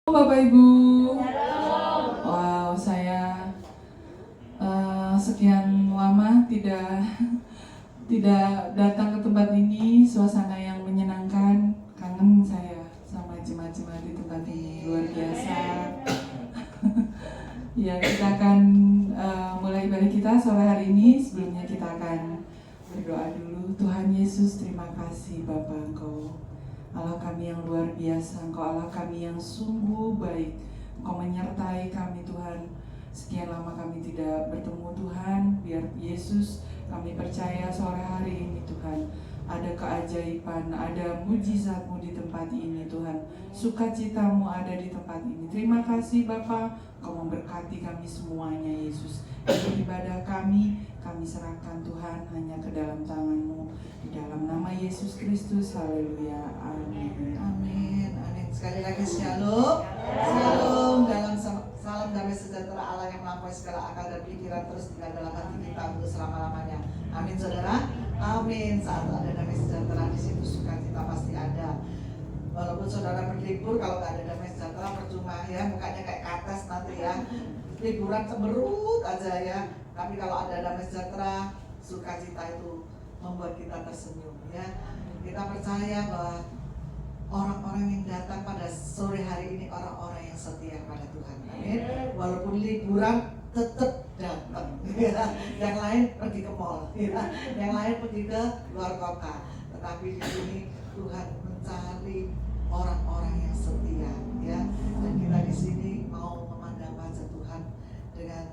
Bapak Ibu, wow, saya sekian lama tidak datang ke tempat ini. Suasana yang menyenangkan, kangen saya sama jemaat-jemaat di tempat ini, luar biasa. Ya, kita akan mulai ibadah kita sore hari ini. Sebelumnya kita akan berdoa dulu. Tuhan Yesus, terima kasih Bapa, Engkau Allah kami yang luar biasa, Engkau Allah kami yang sungguh baik. Engkau menyertai kami Tuhan. Sekian lama kami tidak bertemu Tuhan. Biar Yesus, kami percaya sore hari ini Tuhan, ada keajaiban, ada mujizat-Mu di tempat ini Tuhan. Sukacita-Mu ada di tempat ini. Terima kasih Bapa, Engkau memberkati kami semuanya Yesus. Ibadah kami serahkan Tuhan hanya ke dalam tangan-Mu. Di dalam nama Yesus Kristus, haleluya, amin. Amin, amin. Sekali lagi shalom, shalom. Dalam salam damai sejahtera Allah yang melampaui segala akal dan pikiran terus tinggal dalam hati kita untuk selama-lamanya. Amin, saudara. Amin. Saat ada damai sejahtera di situ sukacita pasti ada. Walaupun saudara berlibur, kalau nggak ada damai sejahtera percuma ya, mukanya kayak kates nanti ya. Liburan cemberut aja ya. Tapi kalau ada damai sejahtera, sukacita itu membuat kita tersenyum ya. Kita percaya bahwa orang-orang yang datang pada sore hari ini orang-orang yang setia pada Tuhan. Amin. Walaupun liburan tetap datang ya. Yang lain pergi ke mall ya. Yang lain pergi ke luar kota. Tetapi di sini Tuhan mencari orang-orang yang setia ya. Dan kita di sini mau memandang wajah Tuhan dengan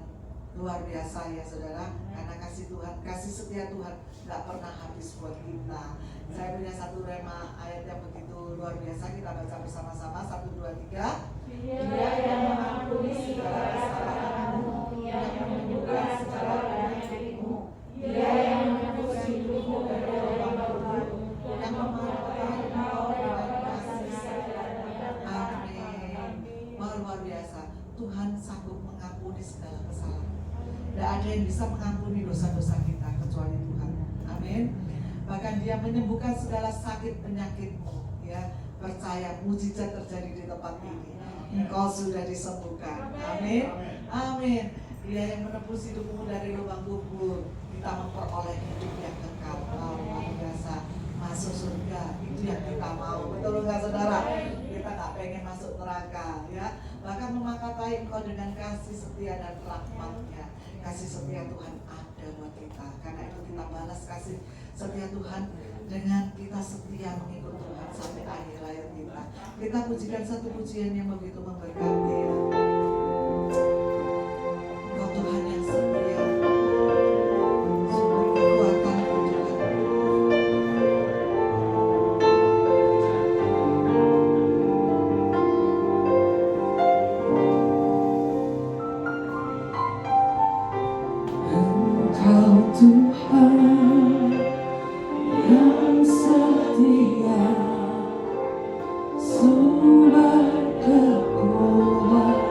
luar biasa ya saudara, karena kasih Tuhan, kasih setia Tuhan gak pernah habis buat kita. Saya punya satu rema ayat yang begitu luar biasa, kita baca bersama-sama. 1, 2, 3. Dia yang mengampuni segala kesalahanmu, yang menyembuhkan segala penyakitmu, Dia yang menebus hidupmu dari lubang kubur, yang memelihara engkau dengan kasih setianya. Amin. Wah, luar biasa. Tuhan sanggup mengampuni segala kesalahan. Tidak ada yang bisa mengampuni dosa-dosa kita kecuali Tuhan. Amin. Bahkan Dia menyembuhkan segala sakit penyakitmu ya. Percaya mujizat terjadi di tempat ini. Engkau sudah disembuhkan. Amin. Amin. Dia yang menebus hidupmu dari lubang kubur, kita memperoleh hidup yang kekal. Luar biasa. Masuk surga itu yang kita mau. Betul nggak saudara? Kita nggak pengen masuk neraka ya. Bahkan memakatai engkau dengan kasih setia dan rahmat-Nya. Kasih setia Tuhan ada buat kita. Karena itu kita balas kasih setia Tuhan dengan kita setia mengikut Tuhan sampai akhir hayat kita. Kita pujikan satu pujian yang begitu memberkati ya. Engkau Tuhan yang setia, sumber kekuatan Tuhan. Engkau Tuhan yang setia, sumber kekuatan.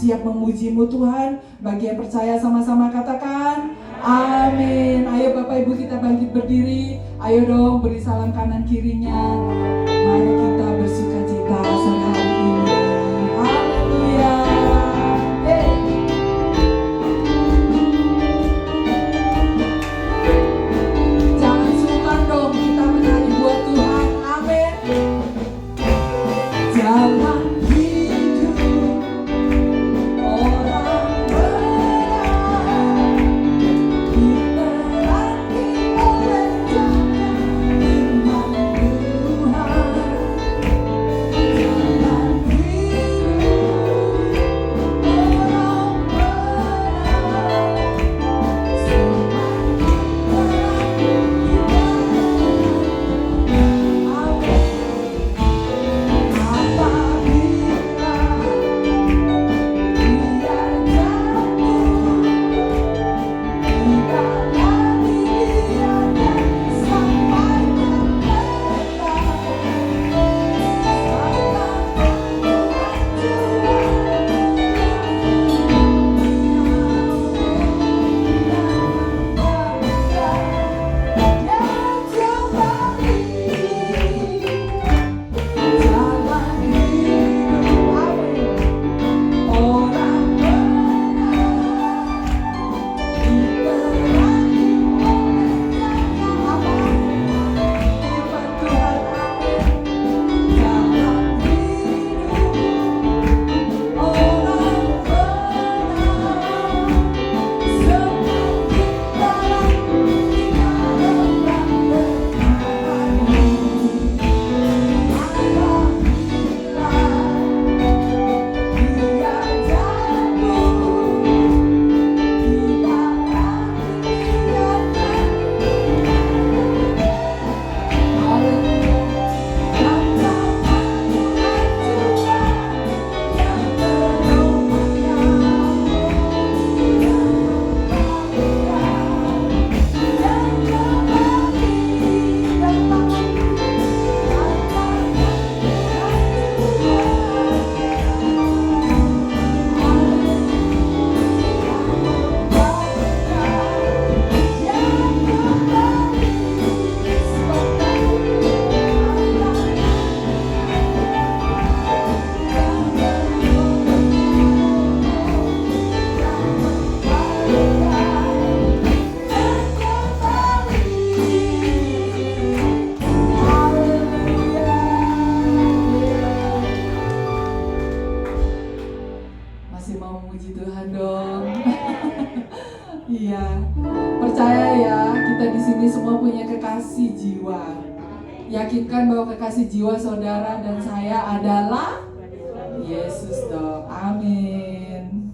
siap memuji-Mu Tuhan. Bagi yang percaya sama-sama katakan amin. Ayo Bapak Ibu kita bangkit berdiri. Ayo dong beri salam kanan kirinya. Mari kita bersukacita sore hari ini. Haleluya. Jangan sungkan dong kita menyanyi buat Tuhan. Amin. Jalan kekasih jiwa. Yakinkan bahwa kekasih jiwa saudara dan saya adalah Yesus dong. Amin.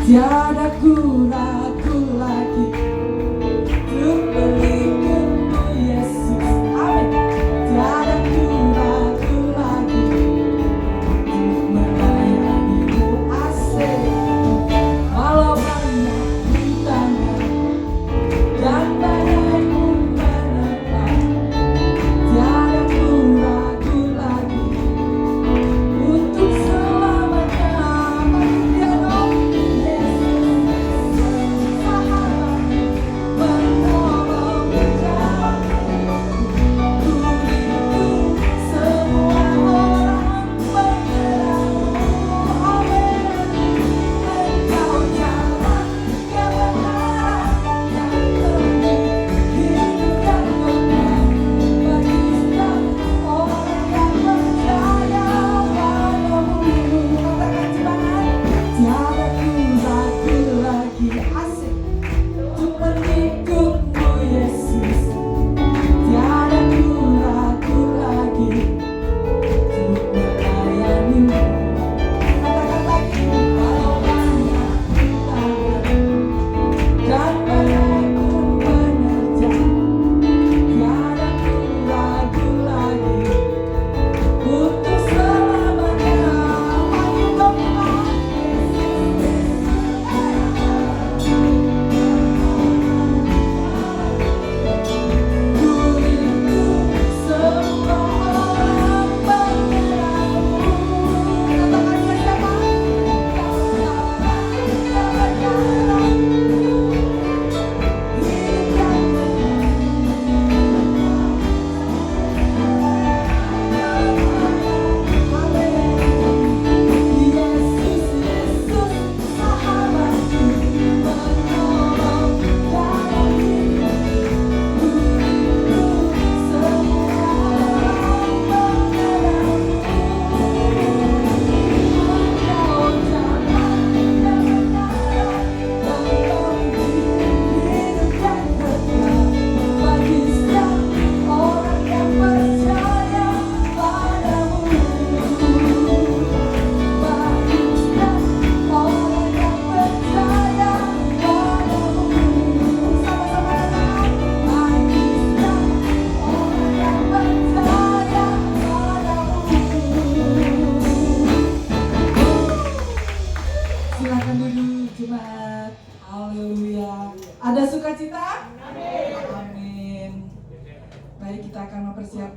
Tiada ku ragu lagi untuk mengikutmu Yesus. Amin.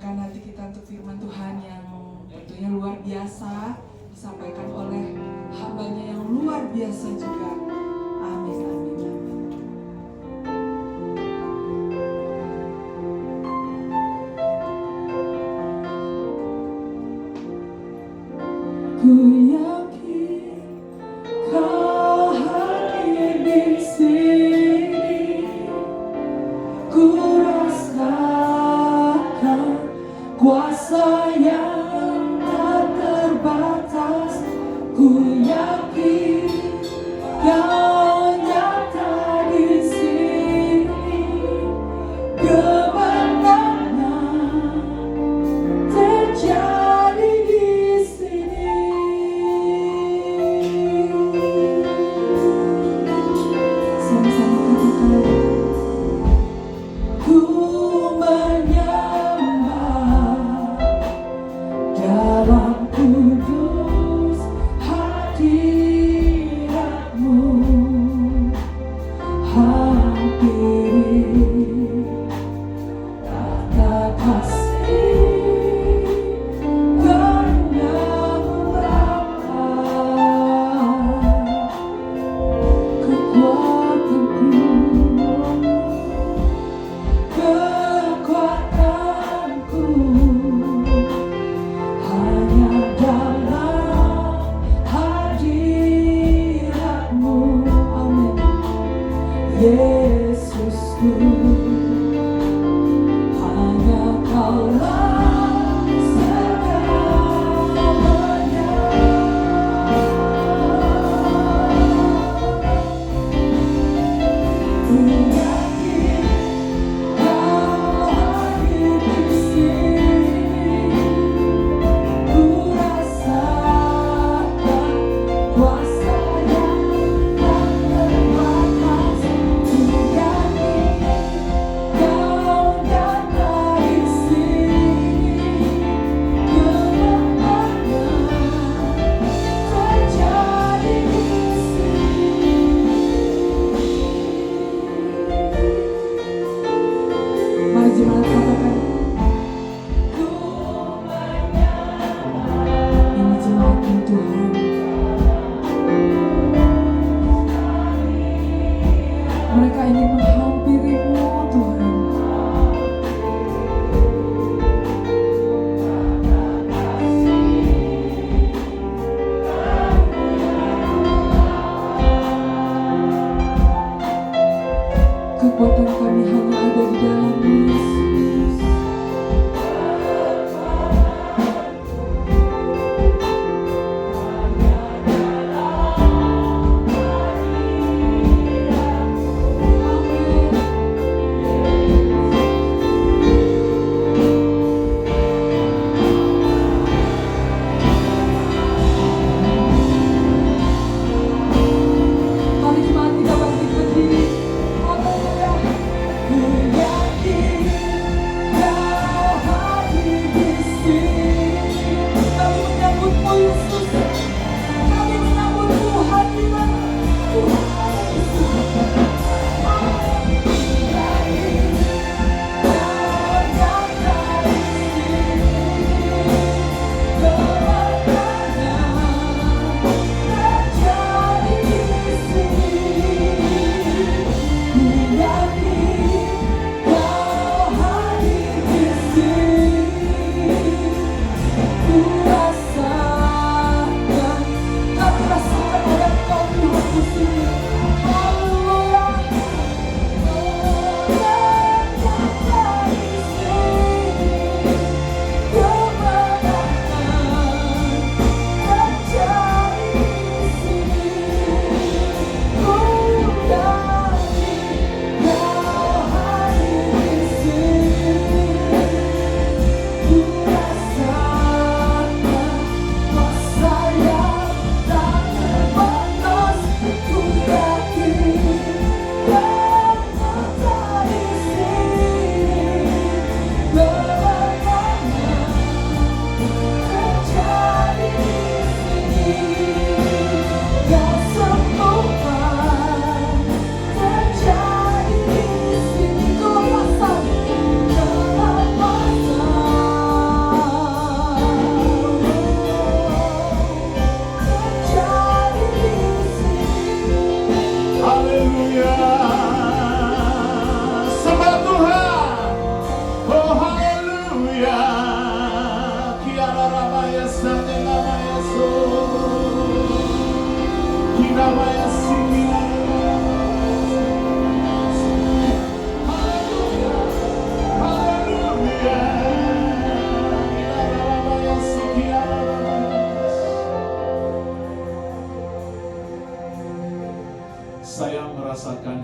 membukakan hati kita untuk firman Tuhan yang tentunya luar biasa, disampaikan oleh hambanya yang luar biasa juga. Amin, amin, amin. Ku yakin Kau hadir di sini, ku rasakan kuasa yang tak terbatas. Ku yakin Kau nyata di sini, kemenangan terjadi di sini.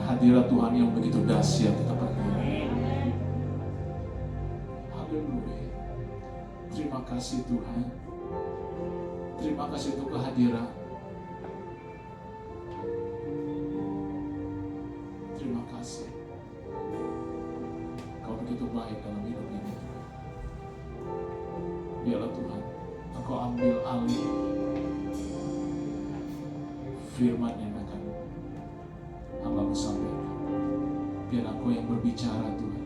hadirat Tuhan yang begitu dahsyat di tempat ini. Haleluya. Terima kasih Tuhan. Terima kasih untuk kehadiran. Terima kasih. Kau begitu baik dalam hidup ini. Biarlah Tuhan, Engkau ambil alih firman yang akan Hamba sampaikan. Biar Engkau yang berbicara Tuhan.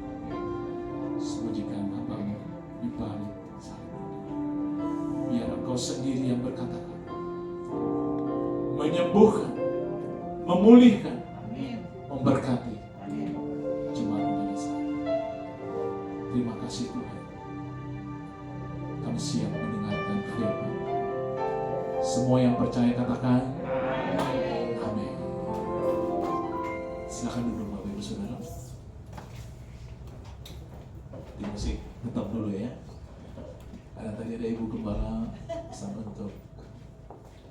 Sembunyikan Hamba-Mu di balik salib. Biar Engkau sendiri yang berkata-kata, menyembuhkan, memulihkan, memberkati jemaat pada saat. Terima kasih Tuhan. Kami siap mendengarkan firman. Semua yang percaya katakan amin. Silakan duduk Bapak Ibu Saudara. Di musik tetap dulu ya. Karena tadi ada Ibu Gembala pesan untuk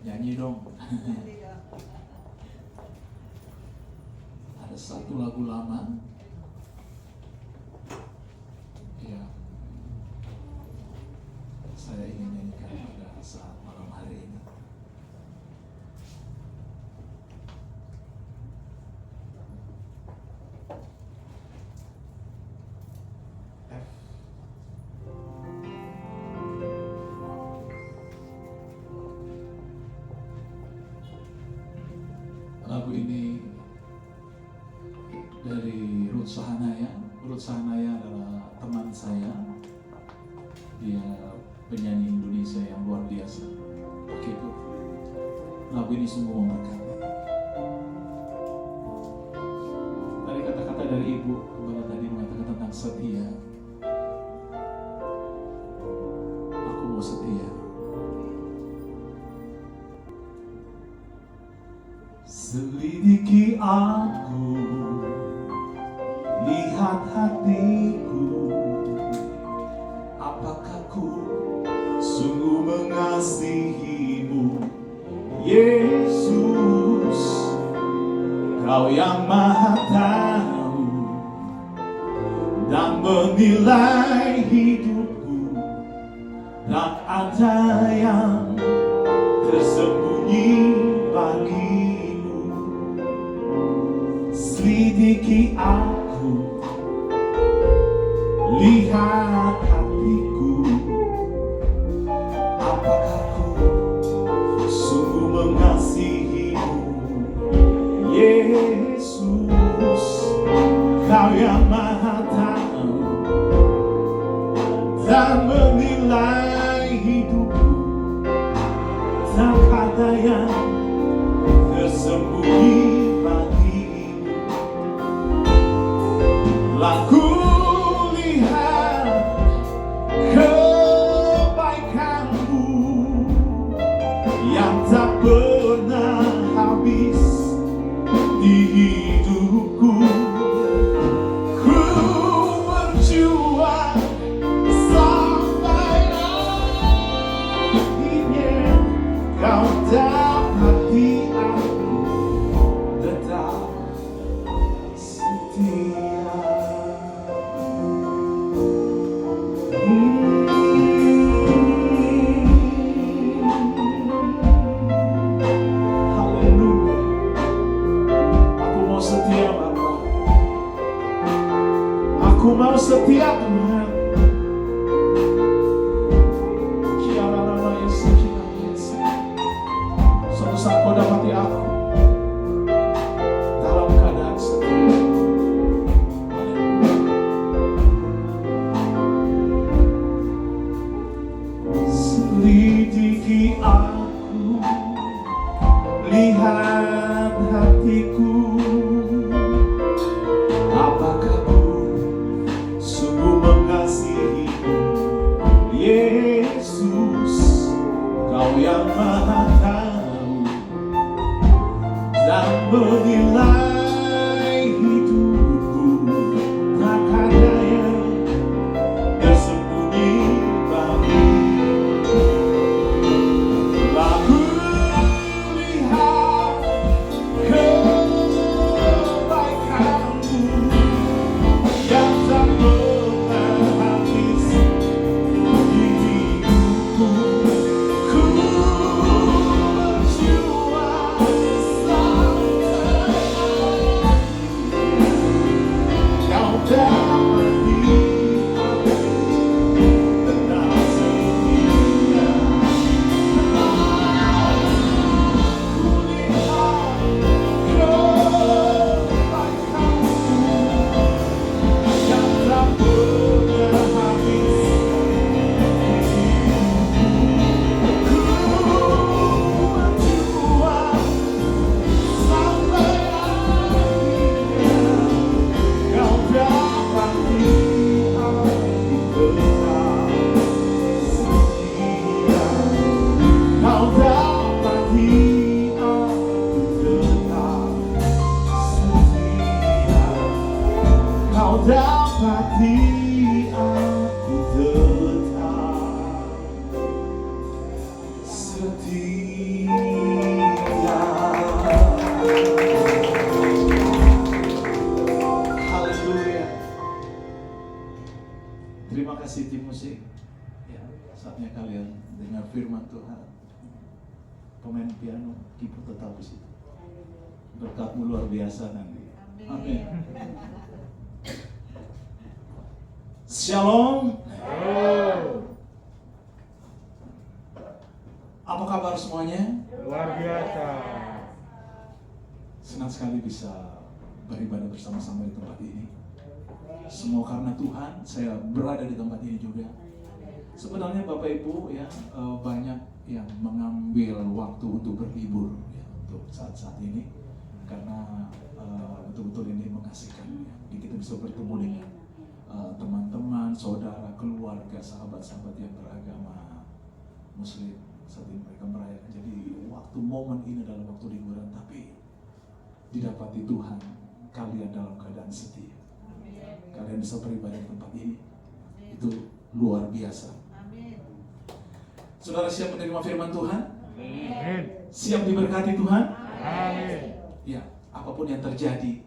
nyanyi dong. Ada satu lagu lama yang saya ingin nyanyikan pada saat malam hari ini. Lagu ini dari Ruth Sahanaya. Ruth Sahanaya adalah teman saya. Dia penyanyi Indonesia yang luar biasa. Begitu. Lagu ini sungguh memberkati. Tadi kata-kata dari Ibu Gembala tadi mengatakan tentang setia. Aku mau setia. Selidiki aku, lihat hatiku, apakah ku sungguh mengasihimu, Yesus, Kau yang Maha Tahu dan menilai hidupku, tak ada yang tersembunyi bagimu. Selidiki aku, lihat hatiku, apakah ku sungguh mengasihimu, Yesus, Kau yang Maha Tahu dan menilai hidupku, tak ada yang tersembunyi. Aku lihat kebaikanmu yang tak pernah habis di hidupku. Ku berjuang sampai akhirnya Kau dapati aku tetap setia. Aku mau setia Tuhan. Kiara nama Yesus, kiara Yesus. Suatu saat Kau dapati aku dalam keadaan setia. Selidiki aku, lihat hatiku, apakah Yesus, Kau yang Maha Tahu dan menilai hidupku, tak ada yang tersembunyi bagimu. Aku lihat kebaikanmu Saatnya kalian dengar firman Tuhan. Pemain piano, keyboard tetap di situ. Berkatmu luar biasa nanti. Amin. Shalom. Apa kabar semuanya? Luar biasa. Senang sekali bisa beribadah bersama-sama di tempat ini. Semua karena Tuhan, saya berada di tempat ini juga. Sebenarnya Bapak Ibu ya, banyak yang mengambil waktu untuk berlibur ya, untuk saat-saat ini karena betul-betul ini mengasihkan ya. Jadi kita bisa bertemu dengan teman-teman, saudara, keluarga, sahabat-sahabat yang beragama Muslim saat ini mereka merayakan. Jadi waktu momen ini adalah waktu liburan, tapi didapati Tuhan kalian dalam keadaan setia. Kalian bisa beribadah di tempat ini, itu luar biasa. Saudara siap menerima firman Tuhan? Amin. Siap diberkati Tuhan? Amin. Ya, apapun yang terjadi,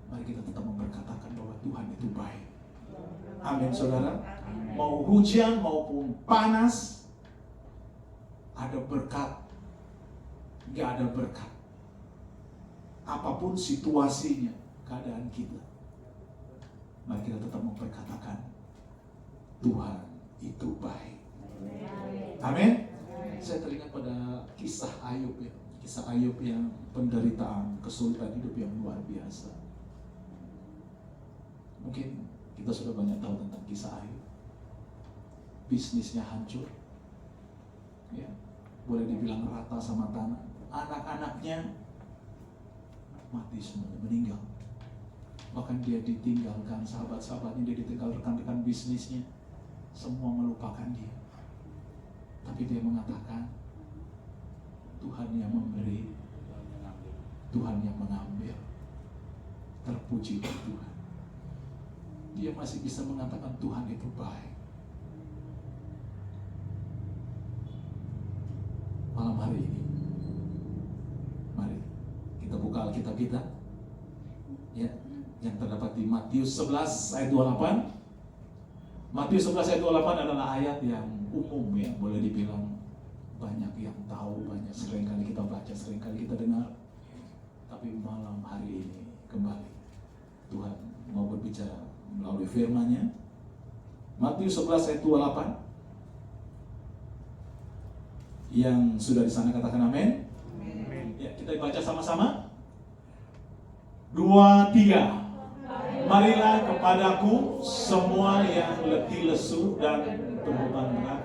mari kita tetap memperkatakan bahwa Tuhan itu baik. Amin, saudara. Mau hujan maupun panas, ada berkat, gak ada berkat. Apapun situasinya, keadaan kita, mari kita tetap memperkatakan Tuhan itu baik. Amin. Saya teringat pada kisah Ayub ya. Kisah Ayub yang penderitaan, kesulitan hidup yang luar biasa. Mungkin kita sudah banyak tahu tentang kisah Ayub. Bisnisnya hancur. Ya, boleh dibilang rata sama tanah. Anak-anaknya mati semuanya, meninggal. Bahkan dia ditinggalkan sahabat-sahabatnya, dia ditinggal rekan-rekan bisnisnya. Semua melupakan dia. Tapi dia mengatakan Tuhan yang memberi, Tuhan yang mengambil. Terpujilah Tuhan. Dia masih bisa mengatakan Tuhan itu baik. Malam hari ini, mari kita buka Alkitab kita ya, yang terdapat di Matius 11 ayat 28. Matius 11 ayat 28 adalah ayat yang umum ya, boleh dibilang banyak yang tahu, banyak seringkali kita baca, seringkali kita dengar. Tapi malam hari ini kembali Tuhan mau berbicara melalui firman-Nya. Matius 11 ayat 28. Yang sudah di sana katakan amin. Amin. Ya, kita baca sama-sama. 2, 3. Marilah kepadaku semua yang letih lesu dan berbeban berat,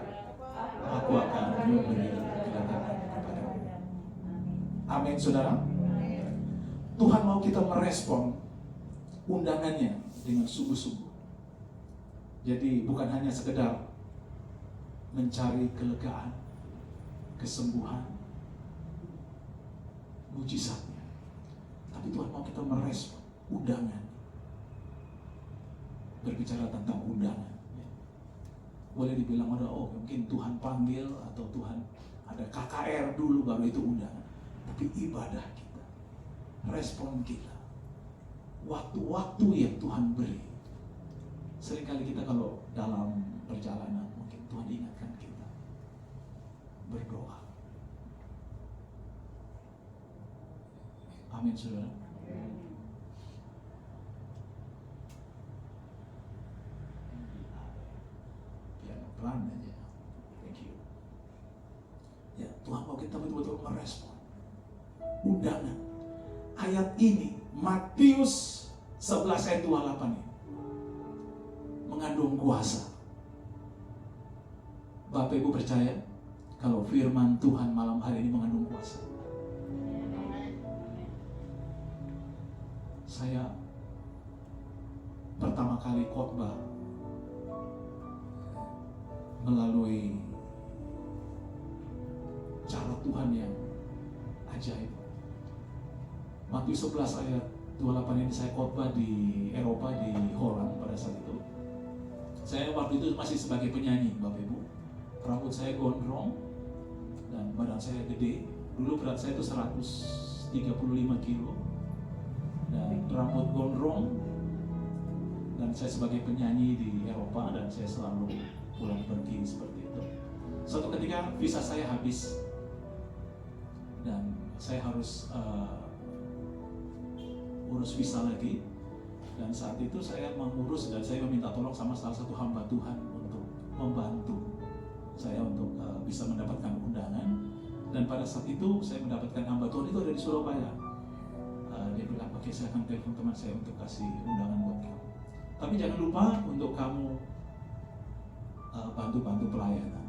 aku akan memberi kedatangan kepadamu. Amin, saudara. Tuhan mau kita merespon undangannya dengan sungguh-sungguh. Jadi bukan hanya sekedar mencari kelegaan, kesembuhan, mujizatnya, tapi Tuhan mau kita merespon undangan. Berbicara tentang undangan ya. Boleh dibilang ada mungkin Tuhan panggil atau Tuhan ada KKR dulu baru itu undangan. Tapi ibadah kita, respon kita, waktu-waktu yang Tuhan beri. Seringkali kita kalau dalam perjalanan mungkin Tuhan ingatkan kita berdoa. Amin, saudara. Pelan aja. Thank you. Ya, Tuhan mau kita betul-betul merespon undangan. Ayat ini Matius 11 ayat 28 ini mengandung kuasa. Bapak Ibu percaya kalau firman Tuhan malam hari ini mengandung kuasa? Saya pertama kali khotbah melalui cara Tuhan yang ajaib. Matius 11 ayat 28 ini saya khotbah di Eropa, di Holland pada saat itu. Saya waktu itu masih sebagai penyanyi, Bapak Ibu. Rambut saya gondrong dan badan saya gede. Dulu berat saya itu 135 kilo dan rambut gondrong. Dan saya sebagai penyanyi di Eropa dan saya selalu pulang pergi seperti itu. Suatu ketika visa saya habis dan saya harus urus visa lagi, dan saat itu saya mengurus dan saya meminta tolong sama salah satu hamba Tuhan untuk membantu saya untuk bisa mendapatkan undangan. Dan pada saat itu saya mendapatkan hamba Tuhan itu ada di Surabaya. Dia bilang, oke, saya akan telepon teman saya untuk kasih undangan buat kamu, tapi jangan lupa untuk kamu bantu-bantu pelayanan.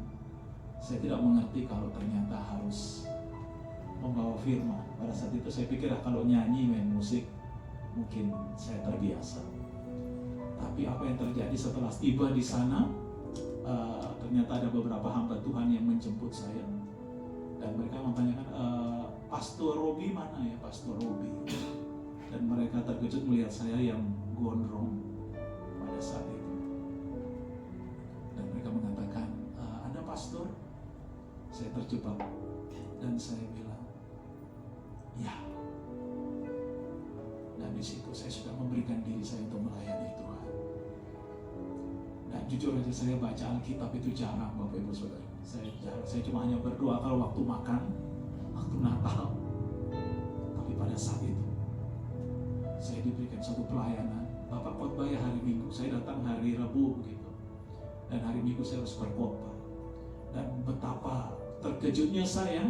Saya tidak mengerti kalau ternyata harus membawa firman. Pada saat itu saya pikir kalau nyanyi, main musik, mungkin saya terbiasa. Tapi apa yang terjadi setelah tiba di sana, ternyata ada beberapa hamba Tuhan yang menjemput saya. Dan mereka memtanyakan, Pastor Robi mana ya, Pastor Robi? Dan mereka terkejut melihat saya yang gondrong pada saat itu. Dan mereka mengatakan, Anda pastor? Saya terjebak dan saya bilang, ya. Dan di situ saya sudah memberikan diri saya untuk melayani Tuhan. Dan jujur aja saya baca Alkitab itu jarang, Bapak Ibu Saudara. Saya cuma hanya berdoa kalau waktu makan, waktu Natal. Tapi pada saat itu saya diberikan suatu pelayanan. Bapak khotbah ya hari Minggu, saya datang hari Rabu begitu. Dan hari Minggu saya harus berkhotbah. Dan betapa terkejutnya saya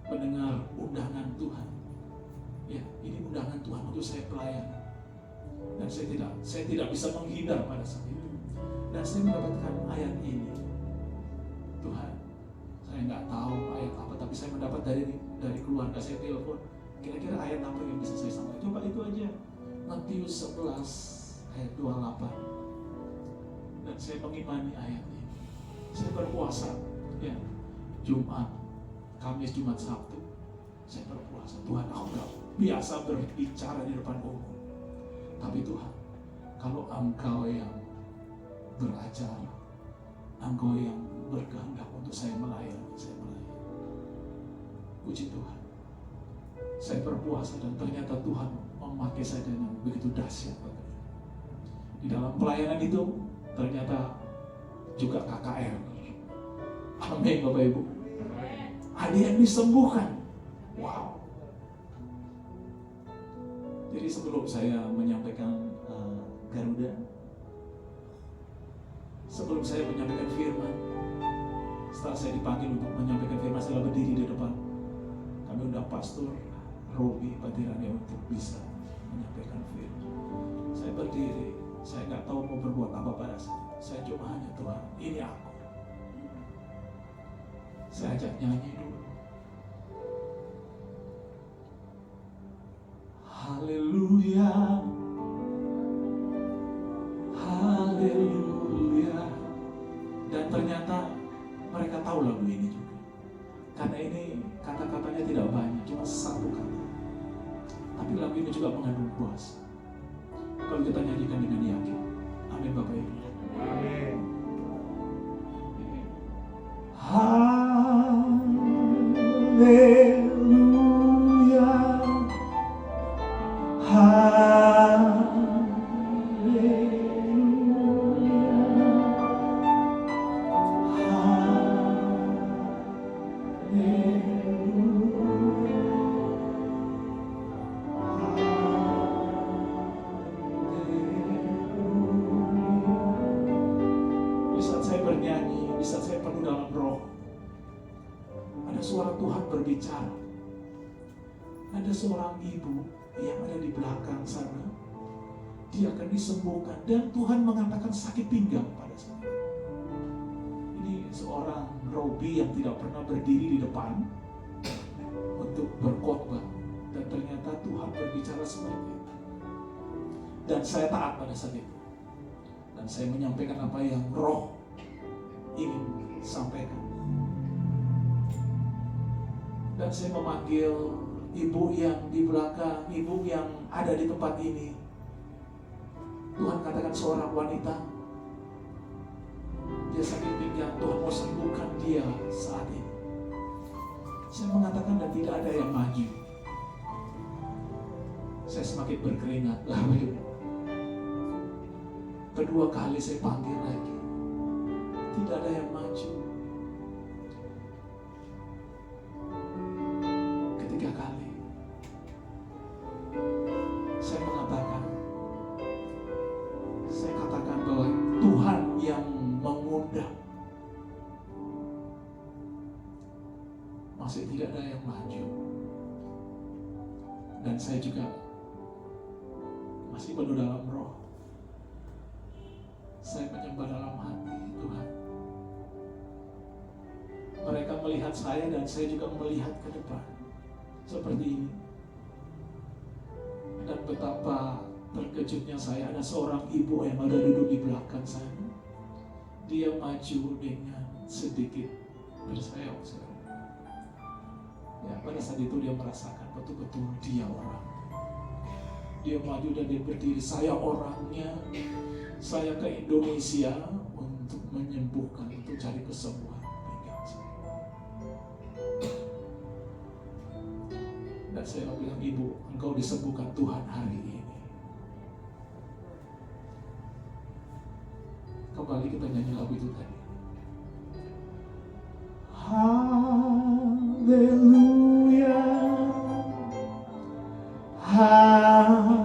mendengar undangan Tuhan. Ya, ini undangan Tuhan untuk saya pelayanan. Dan saya tidak bisa menghindar pada saat itu. Dan saya mendapatkan ayat ini. Tuhan, saya nggak tahu ayat apa, tapi saya mendapat dari keluarga saya telepon. Kira-kira ayat apa yang bisa saya sampaikan? Coba itu aja. Matius 11 ayat 28. Dan saya mengimani ayat ini. Saya berpuasa, ya, Jumat, Kamis, Jumat, Sabtu. Saya berpuasa. Tuhan, aku nggak biasa berbicara di depan umum. Tapi Tuhan, kalau Engkau yang berajar, Engkau yang berkehendak untuk saya melayani, saya melayani. Puji Tuhan. Saya berpuasa dan ternyata Tuhan memakai saya dengan begitu dahsyat. Di dalam pelayanan itu ternyata juga KKR. Amin, Bapak Ibu. Ada yang disembuhkan. Wow. Jadi sebelum saya menyampaikan Garuda, sebelum saya menyampaikan firman, setelah saya dipanggil untuk menyampaikan firman, saya berdiri di depan. Kami undang Pastor Robi Patirani untuk bisa menyampaikan firman. Saya berdiri, saya nggak tahu mau berbuat apa pada saat itu. Saya cuma hanya, Tuhan, ini aku. Saya ajak nyanyi dulu. Haleluya, haleluya. Dan ternyata mereka tahu lagu ini juga. Karena ini kata-katanya tidak banyak, cuma satu kata. Tapi lagu ini juga mengandung kuasa. Kalau kita nyanyikan dengan yakin. Amin, Bapak Ibu. Amin. Haleluya, Di saat saya bernyanyi, di saat saya penuh dalam roh, ada suara Tuhan berbicara. Ada seorang ibu yang ada di belakang sana. Dia akan disembuhkan. Dan Tuhan mengatakan sakit pinggang pada saya. Ini seorang Robi yang tidak pernah berdiri di depan untuk berkhotbah. Dan ternyata Tuhan berbicara seperti itu. Dan saya taat pada saat itu. Dan saya menyampaikan apa yang roh ingin sampaikan. Dan saya memanggil ibu yang di belakang, ibu yang ada di tempat ini. Tuhan katakan seorang wanita, dia sakit pinggang, Tuhan mau sembuhkan dia saat ini. Saya mengatakan dan tidak ada yang maju. Saya semakin berkeringat. Kedua kali saya panggil lagi, tidak ada yang maju. Ketiga kali saya katakan bahwa Tuhan yang mengundang, masih tidak ada yang maju. Dan saya juga masih penuh dalam roh. Saya menyembah dalam hati, Tuhan. Mereka melihat saya dan saya juga melihat ke depan seperti ini. Dan betapa terkejutnya saya, ada seorang ibu yang ada duduk di belakang sana. Dia maju dengan sedikit berseok. Ya, pada saat itu dia merasakan betul-betul dia orang. Dia maju dan dia berdiri, saya orangnya. Saya ke Indonesia untuk menyembuhkan, untuk cari kesembuhan. Pegang saya. Dan saya bilang, ibu, engkau disembuhkan Tuhan hari ini. Kembali kita nyanyi lagu itu tadi. Haleluya, haleluya.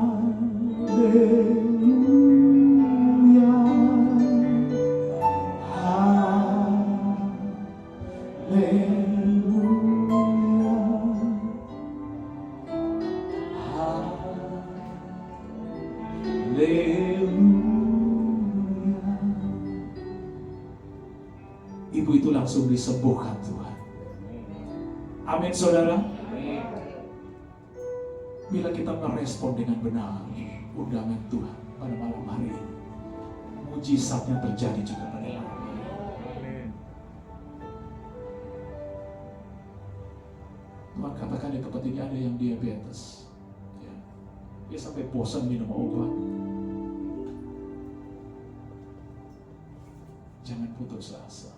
Ibu itu langsung disembuhkan Tuhan. Amin saudara. Bila kita merespon dengan benar undangan Tuhan pada malam hari ini, mujizatnya terjadi juga pada malam hari ini. Tuhan katakan di tempat ini ada yang diabetes, ya. Dia sampai bosan minum obat. Jangan putus asa.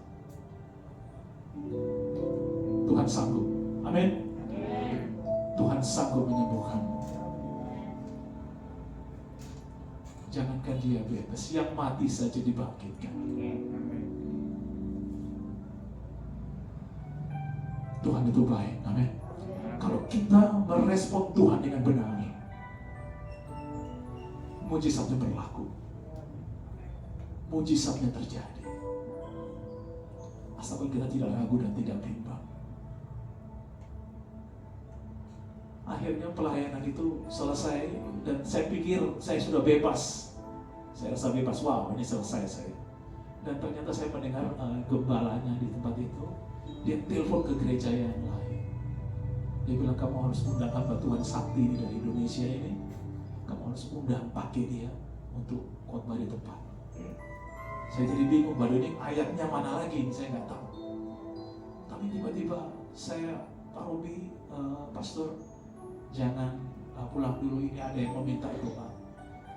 Tuhan sanggup. Amin. Tuhan sanggup menyembuhkanmu. Jangankan diabetes, yang mati saja dibangkitkan. Tuhan itu baik. Amin. Kalau kita merespon Tuhan dengan benar, mujizatnya berlaku. Mujizatnya terjadi. Asalkan kita tidak ragu dan tidak bimbang. Akhirnya pelayanan itu selesai dan saya pikir saya sudah bebas. Saya rasa bebas, wow ini selesai saya. Dan ternyata saya mendengar gembalanya di tempat itu, dia telepon ke gereja yang lain. Dia bilang, kamu harus undang hamba Tuhan Sakti ini dari Indonesia ini. Kamu harus undang, pakai dia untuk khotbah di tempat. Saya jadi bingung, baru ini ayatnya mana lagi, saya nggak tahu. Tapi tiba-tiba saya, Pak Robi, Pastor, jangan pulang dulu, ini ada yang meminta doa.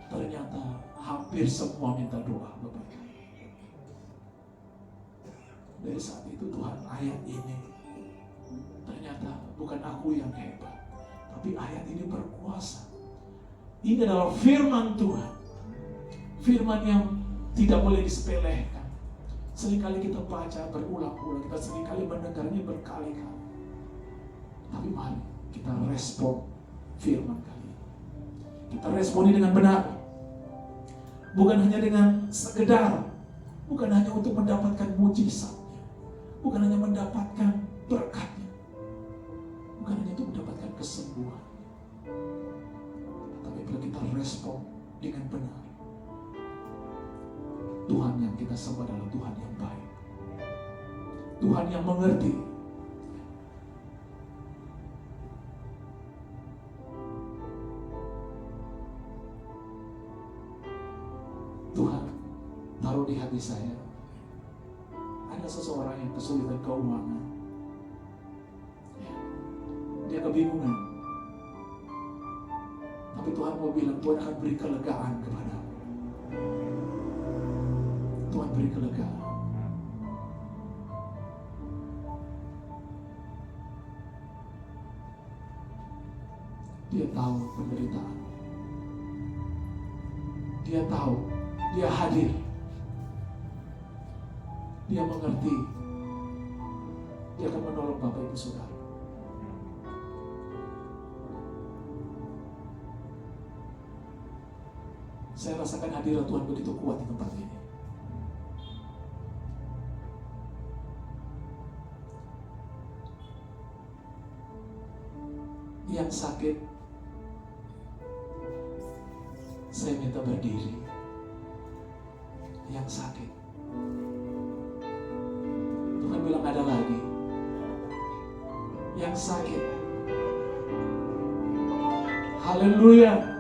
Ternyata hampir semua minta doa, Bapak. Dari saat itu Tuhan, ayat ini ternyata bukan aku yang hebat, tapi ayat ini berkuasa. Ini adalah firman Tuhan, firman yang tidak boleh disepelekan. Seringkali kita baca berulang-ulang, kita seringkali mendengarnya berkali-kali. Tapi mari kita respon firman kali ini. Kita responi dengan benar. Bukan hanya dengan sekedar, bukan hanya untuk mendapatkan mujizatnya, bukan hanya mendapatkan berkatnya, bukan hanya untuk mendapatkan kesembuhan. Tapi bila kita respon dengan benar, Tuhan yang kita sembah adalah Tuhan yang baik, Tuhan yang mengerti. Tuhan taruh di hati saya, ada seseorang yang kesulitan keuangan, dia kebingungan, tapi Tuhan mau bilang, Tuhan akan beri kelegaan kepadamu. Tuhan beri kelegaan. Dia tahu penderitaan. Dia tahu, dia hadir. Dia mengerti. Dia akan menolong Bapak Ibu Saudara. Saya rasakan hadirat Tuhan begitu kuat di tempat ini. Yang sakit, saya minta berdiri. Yang sakit, Tuhan bilang ada lagi. Yang sakit, haleluya.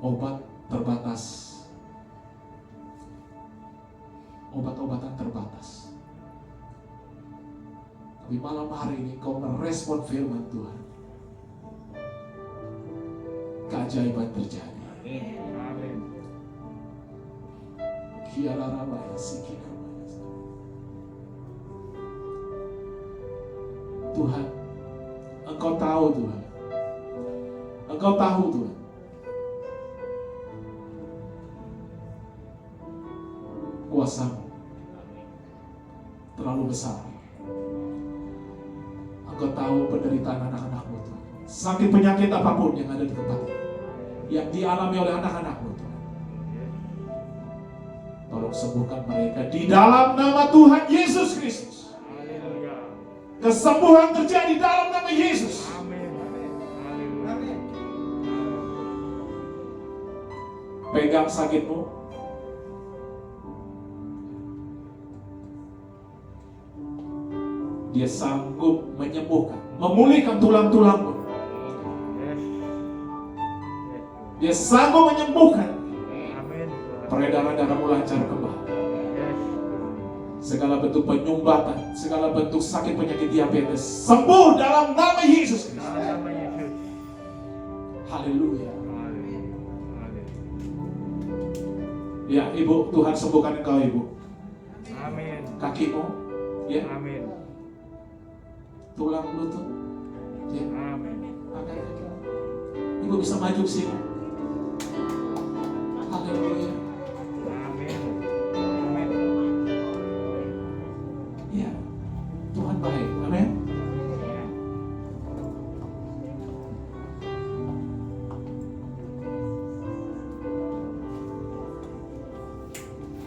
Obat terbatas, obat-obatan terbatas. Tapi malam hari ini kau merespon firman Tuhan, keajaiban terjadi. Amin. Tuhan, Engkau tahu Tuhan, Engkau tahu Tuhan. Kuasa-Mu terlalu besar. Engkau tahu penderitaan anak-anak-Mu Tuhan. Sakit penyakit apapun yang ada di tempat ini, yang dialami oleh anak-anak-Mu Tuhan. Tolong sembuhkan mereka di dalam nama Tuhan Yesus Kristus. Haleluya. Kesembuhan terjadi dalam nama Yesus. Amin. Haleluya. Pegang sakitmu. Dia sanggup menyembuhkan, memulihkan tulang-tulangmu. Yes. Dia sanggup menyembuhkan. Amin. Peredaran darahmu lancar kembali. Yes. Segala bentuk penyumbatan, segala bentuk sakit penyakit diabetes sembuh dalam nama Yesus Kristus. Dalam nama Yesus. Haleluya. Haleluya. Ya, Ibu, Tuhan sembuhkan engkau, Ibu. Amin. Kakimu, ya, Amin. tulang lutut, ya, Amin. angkat kaki. Ibu bisa maju ke sini. Haleluya. Amin. Amin. Ya, Tuhan baik. Amin.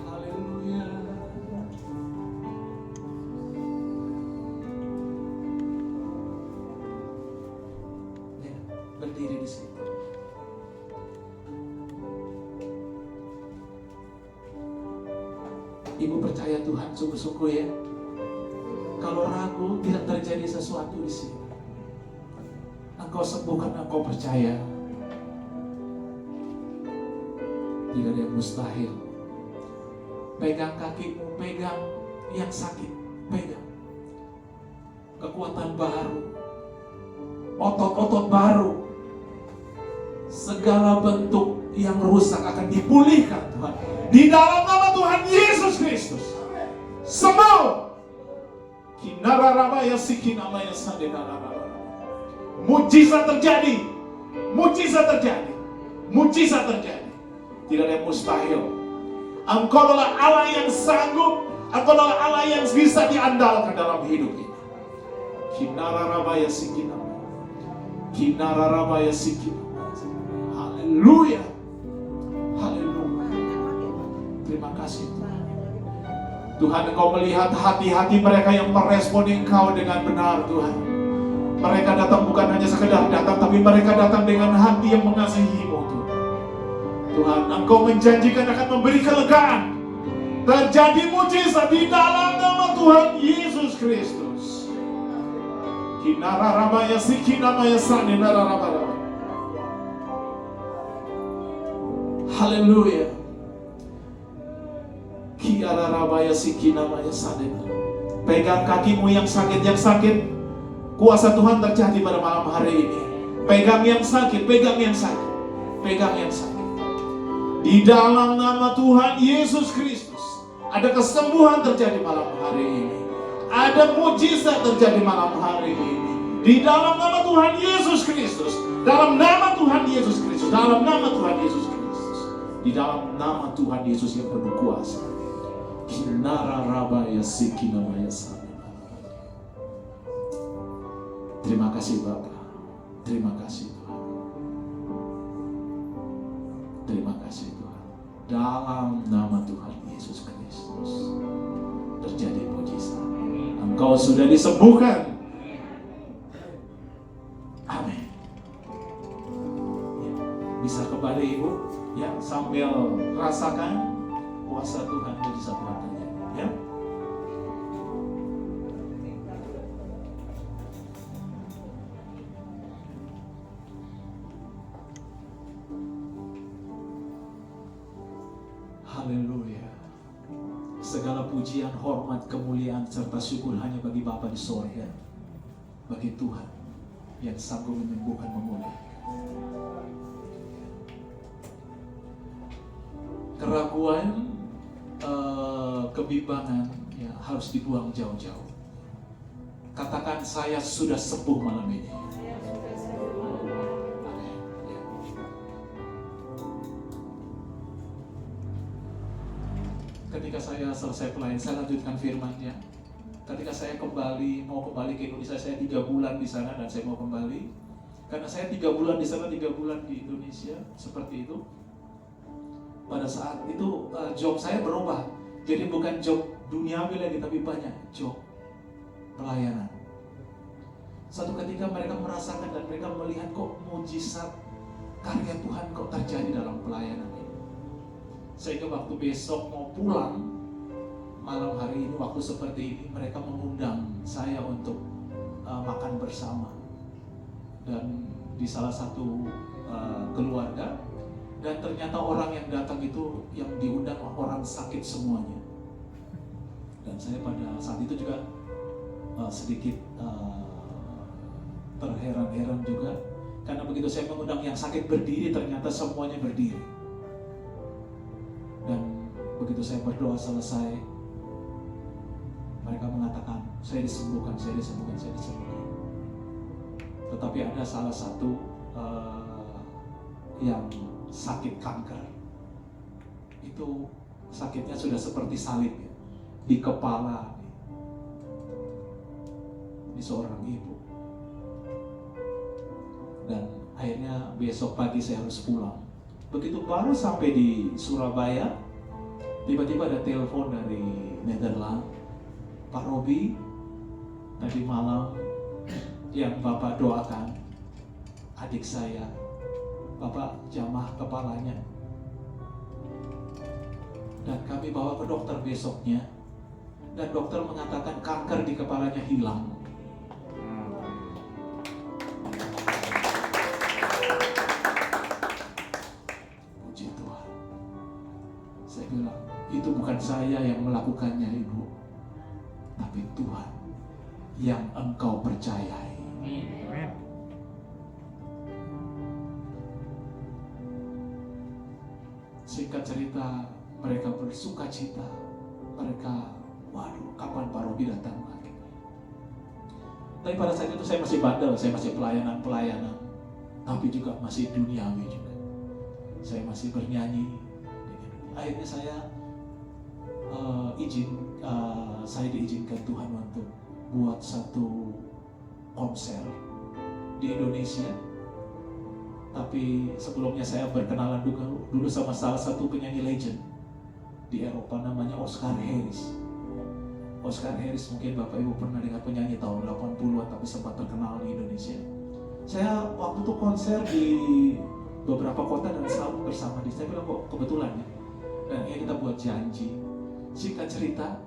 Haleluya. Ya, berdiri di situ. Ibu percaya Tuhan sungguh-sungguh ya. Kalau ragu tidak terjadi sesuatu di sini. Engkau sembuhkan, engkau percaya. Tidak ada yang mustahil. Pegang kakimu, pegang yang sakit, pegang. Kekuatan baru, otot-otot baru, segala bentuk yang rusak akan dipulihkan Tuhan. Di dalam nama Tuhan Yesus Kristus. Sembuh. Kinararabaya sikinamaya sadenararara. Mujizat terjadi. Mujizat terjadi. Mujizat terjadi. Tidak ada yang mustahil. Engkau adalah Allah yang sanggup. Engkau adalah Allah yang bisa diandalkan dalam hidup ini. Kinararabaya sikinamaya. Kinararabaya sikinamaya. Haleluya. Haleluya. Terima kasih Tuhan. Tuhan, Engkau melihat hati-hati mereka yang meresponi Engkau dengan benar Tuhan. Mereka datang bukan hanya sekedar datang, tapi mereka datang dengan hati yang mengasihi-Mu Tuhan. Tuhan, Engkau menjanjikan akan memberi kelegaan. Terjadi mujizat di dalam nama Tuhan Yesus Kristus. Kinararabaya sikinamaya sadenararabara. Haleluya. Kiararabaya sikinamaya sadena. Pegang kakimu yang sakit, kuasa Tuhan terjadi pada malam hari ini. Pegang yang sakit, pegang yang sakit. pegang yang sakit. Di dalam nama Tuhan Yesus Kristus, ada kesembuhan terjadi malam hari ini. Ada mujizat terjadi malam hari ini. Di dalam nama Tuhan Yesus Kristus, dalam nama Tuhan Yesus Kristus, dalam nama Tuhan Yesus Kristus, di dalam nama Tuhan Yesus yang penuh kuasa. Kinara rabaya sikinamaya sana. Terima kasih Bapa. Terima kasih Tuhan. Terima kasih Tuhan. Dalam nama Tuhan Yesus Kristus terjadi mujizat. Engkau sudah disembuhkan. Amin. Ya, bisa kembali Ibu ya, sambil rasakan kuasa Tuhan mujizat Tuhan terjadi ya. Haleluya. Segala pujian, hormat, kemuliaan, serta syukur hanya bagi Bapa di sorga, bagi Tuhan yang sanggup menyembuhkan, memulihkan. Keraguan, kebimbangan ya, harus dibuang jauh-jauh. Katakan, saya sudah sembuh malam ini. Ketika saya selesai pelayanan, saya lanjutkan firman-Nya. Ketika saya mau kembali ke Indonesia, saya 3 bulan di sana dan saya mau kembali. Karena saya 3 bulan di sana, 3 bulan di Indonesia, seperti itu. Pada saat itu job saya berubah. Jadi bukan job duniawi lagi, tapi banyak job pelayanan. Suatu ketika mereka merasakan dan mereka melihat kok mujizat karya Tuhan kok terjadi dalam pelayanan ini. Sehingga waktu besok mau pulang, malam hari ini waktu seperti ini, mereka mengundang saya untuk makan bersama. Dan di salah satu keluarga, dan ternyata orang yang datang itu yang diundang orang sakit semuanya. Dan saya pada saat itu juga sedikit terheran-heran juga, karena begitu saya mengundang yang sakit berdiri, ternyata semuanya berdiri. Dan begitu saya berdoa selesai, mereka mengatakan, saya disembuhkan, saya disembuhkan, saya disembuhkan. Tetapi ada salah satu yang sakit kanker. Itu sakitnya sudah seperti salib ya, di kepala. Ini seorang ibu. Dan akhirnya besok pagi saya harus pulang. Begitu baru sampai di Surabaya, tiba-tiba ada telepon dari Nederland. Pak Robi, tadi malam yang Bapak doakan adik saya, Bapak jamah kepalanya. Dan kami bawa ke dokter besoknya. Dan dokter mengatakan kanker di kepalanya hilang. Puji Tuhan. Saya bilang, itu bukan saya yang melakukannya Ibu, tapi Tuhan yang engkau percayai. Amin. Singkat cerita, mereka bersuka cita. Mereka, waduh, kapan Pak Robi datang lagi? Tapi pada saat itu saya masih bandel, saya masih pelayanan, tapi juga masih duniawi juga. Saya masih bernyanyi. Akhirnya saya saya diizinkan Tuhan untuk buat satu konser di Indonesia. Tapi sebelumnya saya berkenalan dulu sama salah satu penyanyi legend di Eropa, namanya Oscar Harris. Oscar Harris mungkin Bapak Ibu pernah dengar, penyanyi tahun 80-an tapi sempat terkenal di Indonesia. Saya waktu itu konser di beberapa kota dan selalu bersama dia. Saya bilang kok kebetulan ya. Dan ini kita buat janji. Singkat cerita,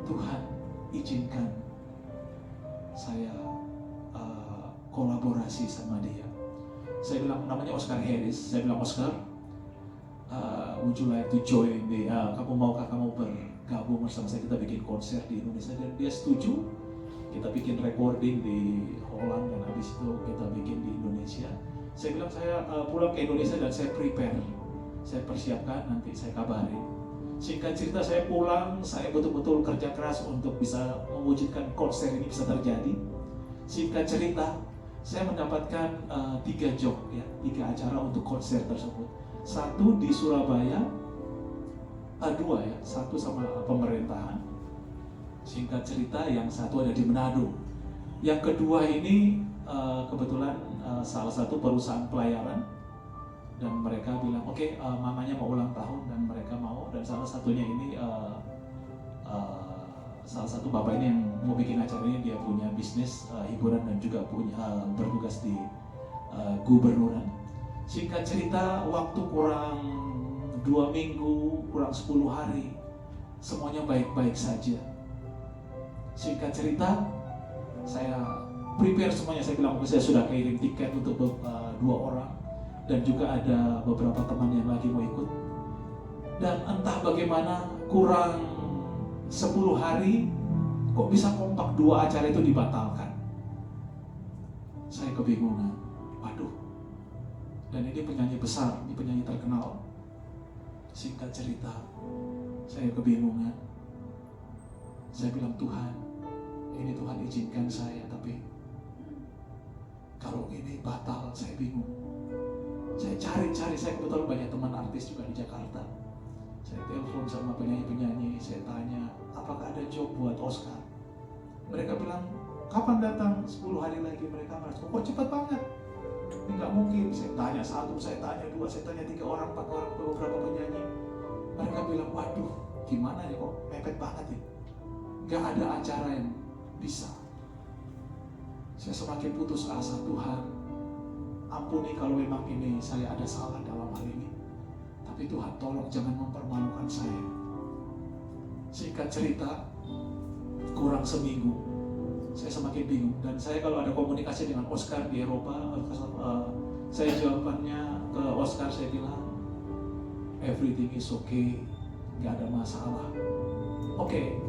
Tuhan izinkan saya kolaborasi sama dia. Saya bilang, namanya Oscar Harris. Saya bilang, Oscar, would you like to join me? Kamu maukah kamu bergabung bersama saya, kita bikin konser di Indonesia? Dan dia setuju. kita bikin recording di Holland dan habis itu kita bikin di Indonesia. Saya bilang saya pulang ke Indonesia dan saya prepare, saya persiapkan, nanti saya kabarin. Singkat cerita saya pulang, saya betul-betul kerja keras untuk bisa mewujudkan konser ini bisa terjadi. Singkat cerita, saya mendapatkan 3 job ya, 3 acara untuk konser tersebut. Satu di Surabaya, 2 ya, satu sama pemerintahan. Singkat cerita yang satu ada di Manado. Yang kedua ini kebetulan salah satu perusahaan pelayaran dan mereka bilang oke, mamanya mau ulang tahun dan mereka mau, dan salah satunya ini salah satu bapak ini yang mau bikin acara ini dia punya bisnis hiburan dan juga punya bertugas di gubernuran. Singkat cerita waktu kurang 2 minggu, kurang 10 hari semuanya baik-baik saja. Singkat cerita, saya prepare semuanya. Saya bilang saya sudah kirim tiket untuk 2 orang dan juga ada beberapa teman yang lagi mau ikut. Dan entah bagaimana kurang 10 hari kok bisa kompak 2 acara itu dibatalkan. Saya kebingungan. Waduh. Dan ini penyanyi besar, ini penyanyi terkenal. Singkat cerita, saya kebingungan. Saya bilang Tuhan, ini Tuhan izinkan saya, tapi kalau ini batal saya bingung. Saya cari-cari, saya kebetulan banyak teman artis juga di Jakarta. Saya telepon sama penyanyi-penyanyi, saya tanya apakah ada job buat Oscar. Mereka bilang kapan datang, 10 hari lagi. Mereka merasa kok cepat banget, ini nggak mungkin. Saya tanya 1, saya tanya 2, saya tanya 3 orang, 4 orang, beberapa penyanyi. Mereka bilang waduh gimana ya, kok mepet banget ya, nggak ada acara yang bisa. Saya semakin putus asa. Tuhan, ampuni kalau memang ini saya ada salah dalam hal ini, tapi Tuhan tolong jangan mempermalukan saya. Singkat cerita, kurang seminggu saya semakin bingung, dan saya kalau ada komunikasi dengan Oscar di Eropa, saya jawabannya ke Oscar, saya bilang everything is okay, nggak ada masalah. Oke.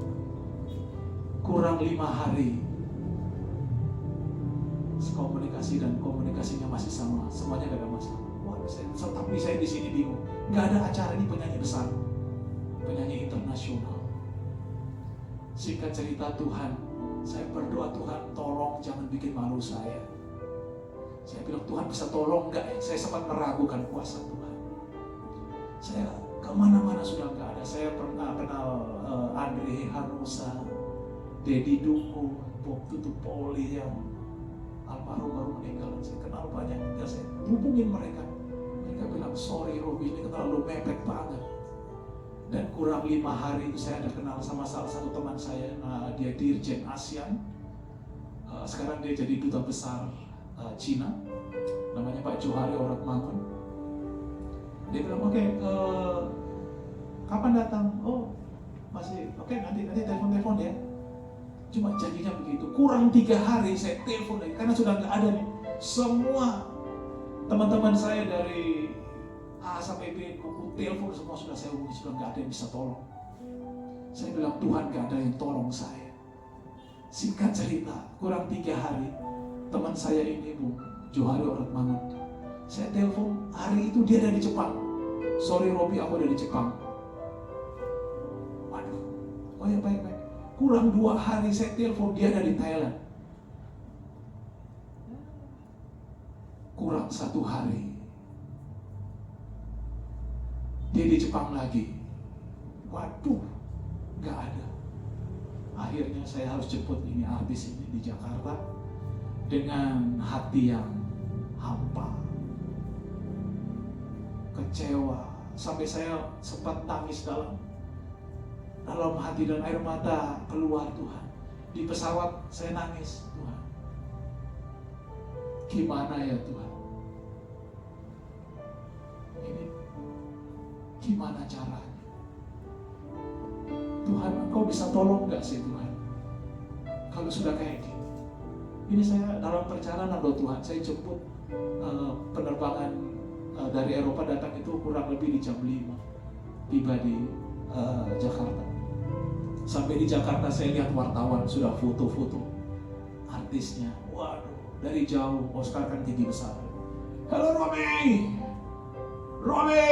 Kurang 5 hari komunikasi dan komunikasinya masih sama, semuanya gak ada masalah. Wah, tapi saya di sini bingung. Gak ada acara, ini penyanyi besar, penyanyi internasional. Singkat cerita, Tuhan, saya berdoa Tuhan tolong jangan bikin malu saya. Saya bilang Tuhan bisa tolong nggak? Saya sempat meragukan kuasa Tuhan. Saya kemana-mana sudah nggak ada. Saya pernah kenal Andre Hanusa, Dedi Dungu, Bob Tutup Poli yang almarhum baru meninggal. Saya kenal banyak, ya saya hubungin mereka. Mereka bilang sorry Robi, ini terlalu mepet banget. Dan kurang 5 hari itu saya ada kenal sama salah satu teman saya. Nah, dia Dirjen ASEAN. Sekarang dia jadi duta besar Cina. Namanya Pak Johari Oratmangun. Dia bilang oke, kapan datang? Oh masih oke, nanti telepon ya. Cuma janjinya begitu. Kurang 3 hari saya telepon lagi karena sudah nggak ada nih. Semua teman-teman saya dari A sampai B, kuku telepon semua sudah saya hubungi, sudah nggak ada yang bisa tolong. Saya bilang Tuhan nggak ada yang tolong saya. Singkat cerita, kurang 3 hari teman saya ini Bu Johari Oratmangun, saya telepon hari itu dia ada di Jepang. Sorry Robi, aku ada di Jepang. Waduh, oh ya baik. Kurang 2 hari saya telepon dia ada di Thailand. Kurang 1 hari dia di Jepang lagi. Waduh, gak ada. Akhirnya saya harus jemput ini artis ini di Jakarta dengan hati yang hampa, kecewa, sampai saya sempat tangis dalam hati dan air mata keluar. Tuhan, di pesawat saya nangis. Tuhan, gimana ya Tuhan, ini gimana caranya? Tuhan, Engkau bisa tolong gak sih Tuhan kalau sudah kayak gini? Ini saya dalam perjalanan loh Tuhan, saya jemput penerbangan dari Eropa datang itu kurang lebih di jam 5, tiba di Jakarta. Sampai di Jakarta saya lihat wartawan sudah foto-foto. artisnya. Waduh, dari jauh Oscar kan tinggi besar. Halo Romi, Romi.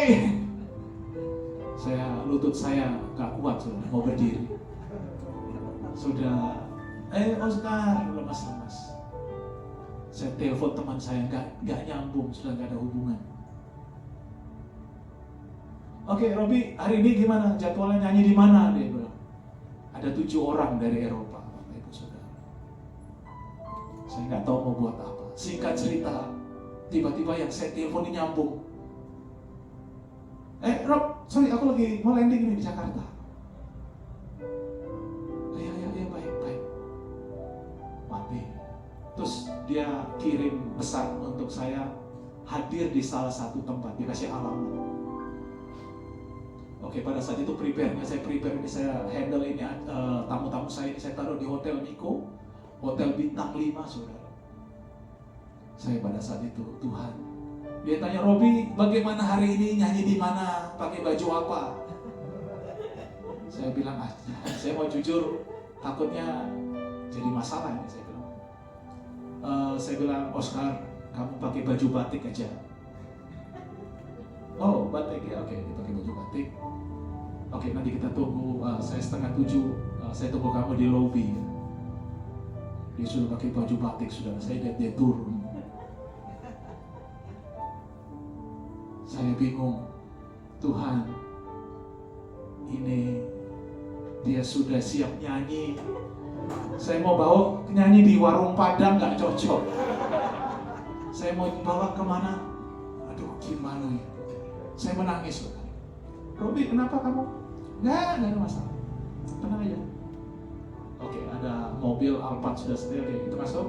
Lutut saya gak kuat sudah mau berdiri. Sudah, Oscar, lemas-lemas. Saya telepon teman saya, gak nyambung, sudah gak ada hubungan. Oke, Robi, hari ini gimana? Jadwalnya nyanyi di mana? Dia bilang. Ada 7 orang dari Eropa, Bapak Ibu Saudara. Saya nggak tahu mau buat apa. Singkat cerita, tiba-tiba yang saya telepon ini nyambung. Rob, sorry, aku lagi mau landing ini di Jakarta. Iya, baik. Mati. Terus dia kirim pesan untuk saya hadir di salah satu tempat, dikasih alamat. Oke, pada saat itu saya handle ini tamu-tamu saya ini saya taruh di Hotel Miko, hotel bintang 5, saudara. Saya pada saat itu, Tuhan, dia tanya, Robi, bagaimana hari ini, nyanyi di mana, pakai baju apa? Saya bilang, saya mau jujur, takutnya jadi masalah ini. Saya bilang, Oscar, kamu pakai baju batik aja. Oh, batik ya, oke, dipakai baju batik. Oke, nanti kita tunggu, saya 6:30, saya tunggu kamu di lobi. Dia sudah pakai baju batik, saudara. Saya lihat dia turun. Saya bingung, Tuhan, ini dia sudah siap nyanyi. Saya mau bawa nyanyi di warung Padang, gak cocok. Saya mau bawa kemana? Aduh, gimana ya? Saya menangis, saudara. Robi, kenapa kamu? Nggak ada masalah. Tenang aja. Oke, ada mobil Alphard sudah setia. Oke, itu masuk.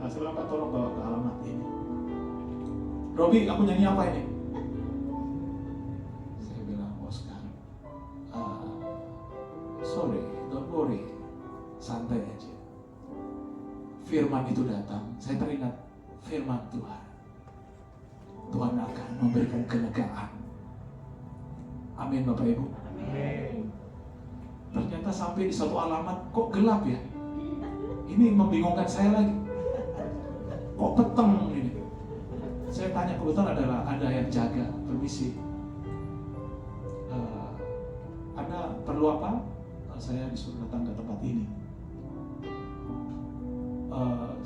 Saya bilang, Pak, tolong bawa ke alamat ini. Robi, aku nyanyi apa ini? Saya bilang, Oscar, sorry, don't worry. Santai aja. Firman itu datang. Saya teringat firman Tuhan. Tuhan akan memberikan kelegaan. Amin, Bapak Ibu. Amin. Ternyata sampai di satu alamat, kok gelap ya? Ini membingungkan saya lagi. Kok peteng ini? Saya tanya, kebetulan ada yang jaga. Permisi, Anda perlu apa? Saya disuruh datang ke tempat ini.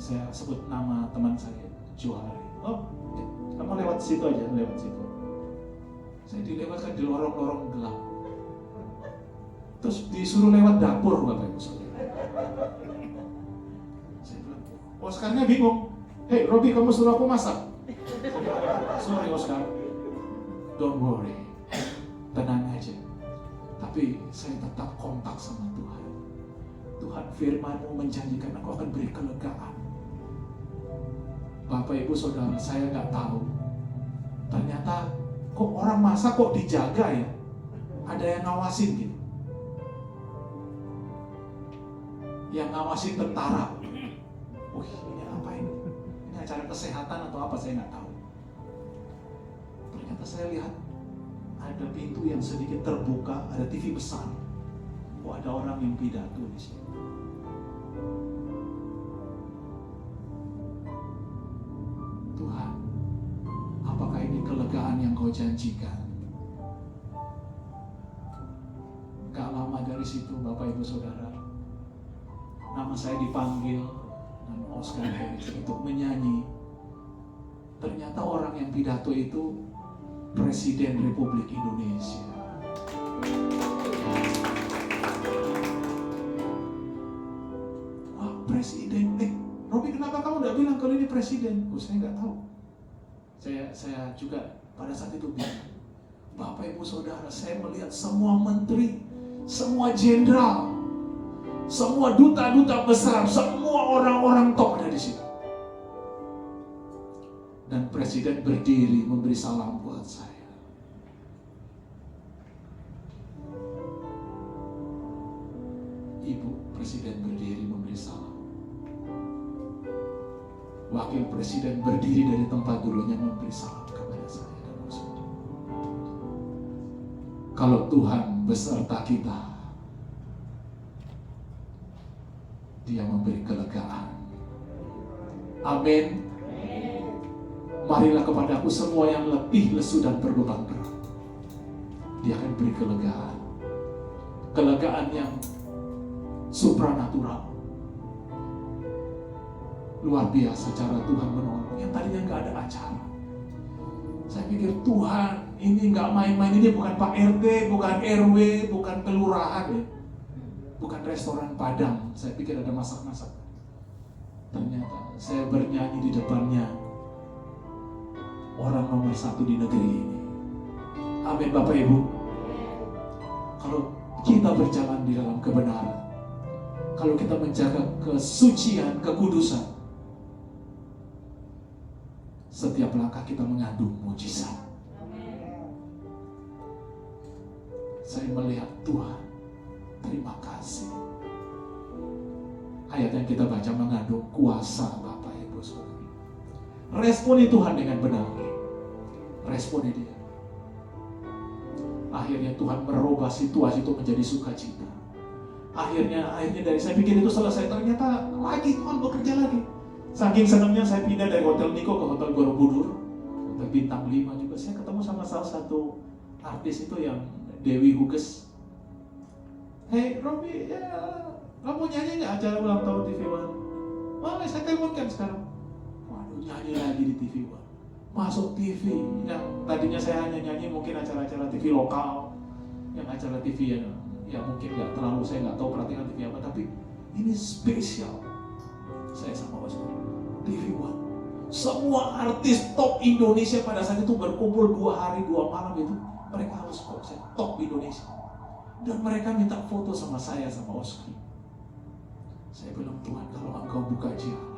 Saya sebut nama teman saya, Johari. Oh, kamu lewat situ aja, lewat situ. Saya dilewatkan di lorong-lorong gelap. Terus disuruh lewat dapur, Bapak Ibu Saudara. Saya bilang, Oscarnya bingung. Hey, Robi, kamu suruh aku masak? Sorry, Oscar. Don't worry. Tenang aja. Tapi saya tetap kontak sama Tuhan. Tuhan, firman-Mu menjanjikan aku akan beri kelegaan. Bapak Ibu Saudara, saya nggak tahu. Ternyata kok orang masak kok dijaga ya? Ada yang ngawasin gitu. Yang ngawasin tentara. Ini apa ini? Ini acara kesehatan atau apa, saya nggak tahu. Ternyata saya lihat ada pintu yang sedikit terbuka, ada TV besar. Ada orang yang pidato di sini. Tuhan, apakah ini kelegaan yang Kau janjikan? Gak lama dari situ, Bapak Ibu Saudara, nama saya dipanggil dan Oscar untuk menyanyi. Ternyata orang yang pidato itu Presiden Republik Indonesia. Wah, Presiden. Robi, kenapa kamu nggak bilang kalau ini Presiden? Saya nggak tahu. Saya juga pada saat itu bilang, Bapak Ibu Saudara, saya melihat semua menteri, semua jenderal, semua duta-duta besar, semua orang-orang top ada di situ. Dan Presiden berdiri memberi salam buat saya. Ibu Presiden berdiri memberi salam. Wakil Presiden berdiri dari tempat dulunya memberi salam kepada saya dan maksudnya. Kalau Tuhan beserta kita, Dia memberi kelegaan. Amin. Marilah kepadaku semua yang letih, lesu, dan berbeban berat. Dia akan beri kelegaan. Kelegaan yang supranatural. Luar biasa cara Tuhan menolong. Yang tadinya gak ada acara. Saya pikir Tuhan ini gak main-main. Ini bukan Pak RT, bukan RW, bukan kelurahan ya. Bukan restoran Padang. Saya pikir ada masak-masak. Ternyata saya bernyanyi di depannya orang nomor 1 di negeri ini. Amin Bapak Ibu. Kalau kita berjalan di dalam kebenaran, kalau kita menjaga kesucian, kekudusan, setiap langkah kita mengandung mujizat. Saya melihat Tuhan, terima kasih. Ayat yang kita baca mengandung kuasa Bapak Ibu Saudara. Responi Tuhan dengan benar. Responi dia. Akhirnya Tuhan merubah situasi itu menjadi sukacita. Akhirnya dari saya pikir itu selesai, ternyata lagi Tuhan bekerja lagi. Saking senangnya saya pindah dari Hotel Niko ke Hotel Borobudur, Hotel Bintang 5 juga. Saya ketemu sama salah satu artis itu yang Dewi Huges. Hey Robi, ya, kamu nyanyi nggak acara ulang tahun TV One? Wah, saya teleponkan sekarang. Waduh, nyanyi lagi di TV One. Masuk TV, yang tadinya saya hanya nyanyi mungkin acara-acara TV lokal, yang acara TV yang mungkin nggak terlalu, saya nggak tahu perhatian TV apa, tapi ini spesial. Saya sama Oscar, TV One. Semua artis top Indonesia pada saat itu berkumpul 2 hari 2 malam itu. Mereka harus konser top Indonesia. Dan mereka minta foto sama saya, sama Oscar. Saya bilang, Tuhan, kalau Engkau buka jalan,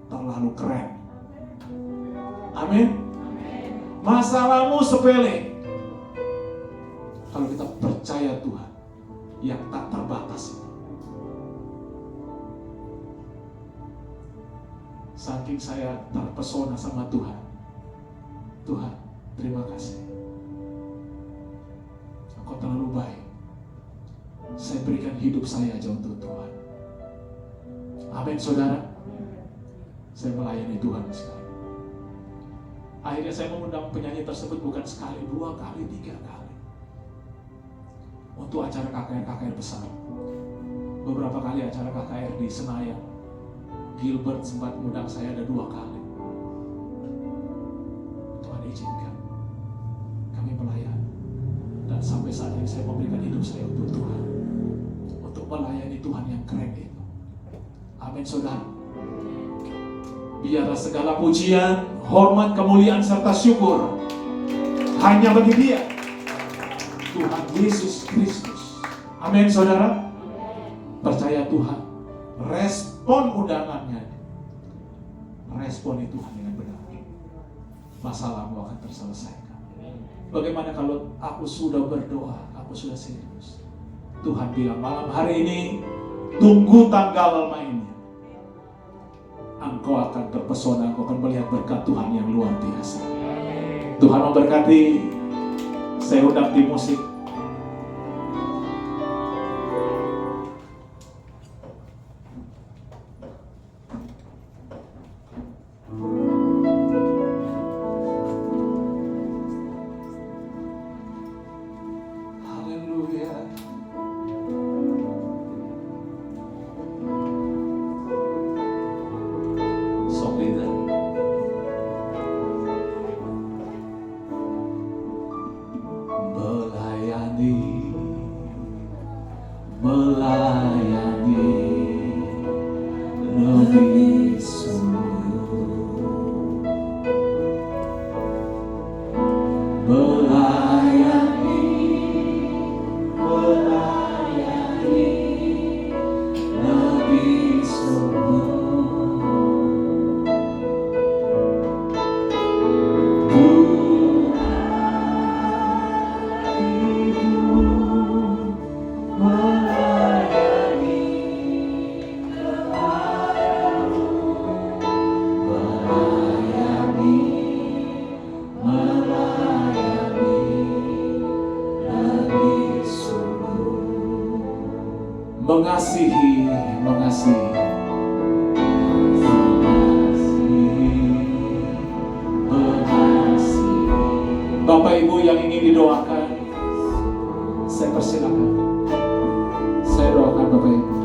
terlalu keren. Amin. Masalahmu sepele. Kalau kita percaya Tuhan yang tak terbatas itu. Saking saya terpesona sama Tuhan. Tuhan, terima kasih. Engkau terlalu baik. Saya berikan hidup saya aja untuk Tuhan. Amin, saudara. Saya melayani Tuhan sekali. Akhirnya saya mengundang penyanyi tersebut bukan sekali, 2 kali, 3 kali. Untuk acara KKR besar. Beberapa kali acara KKR di Senayan. Gilbert sempat mengundang saya ada 2 kali. Tuhan izinkan kami melayani. Dan sampai saat ini saya memberikan hidup saya untuk Tuhan. Untuk melayani Tuhan yang keren itu. Amin, saudara. Biarlah segala pujian, hormat, kemuliaan, serta syukur hanya bagi Dia, Tuhan Yesus Kristus. Amin, saudara. Percaya Tuhan. Respon undangannya. Responi Tuhan dengan benar. Masalahmu akan terselesaikan. Bagaimana kalau aku sudah berdoa, aku sudah serius. Tuhan bilang malam hari ini, tunggu tanggal mainnya. Engkau akan terpesona, engkau akan melihat berkat Tuhan yang luar biasa. Tuhan memberkati. Saya undang tim musik. yang ingin didoakan, saya persilakan. Saya doakan Bapak Ibu.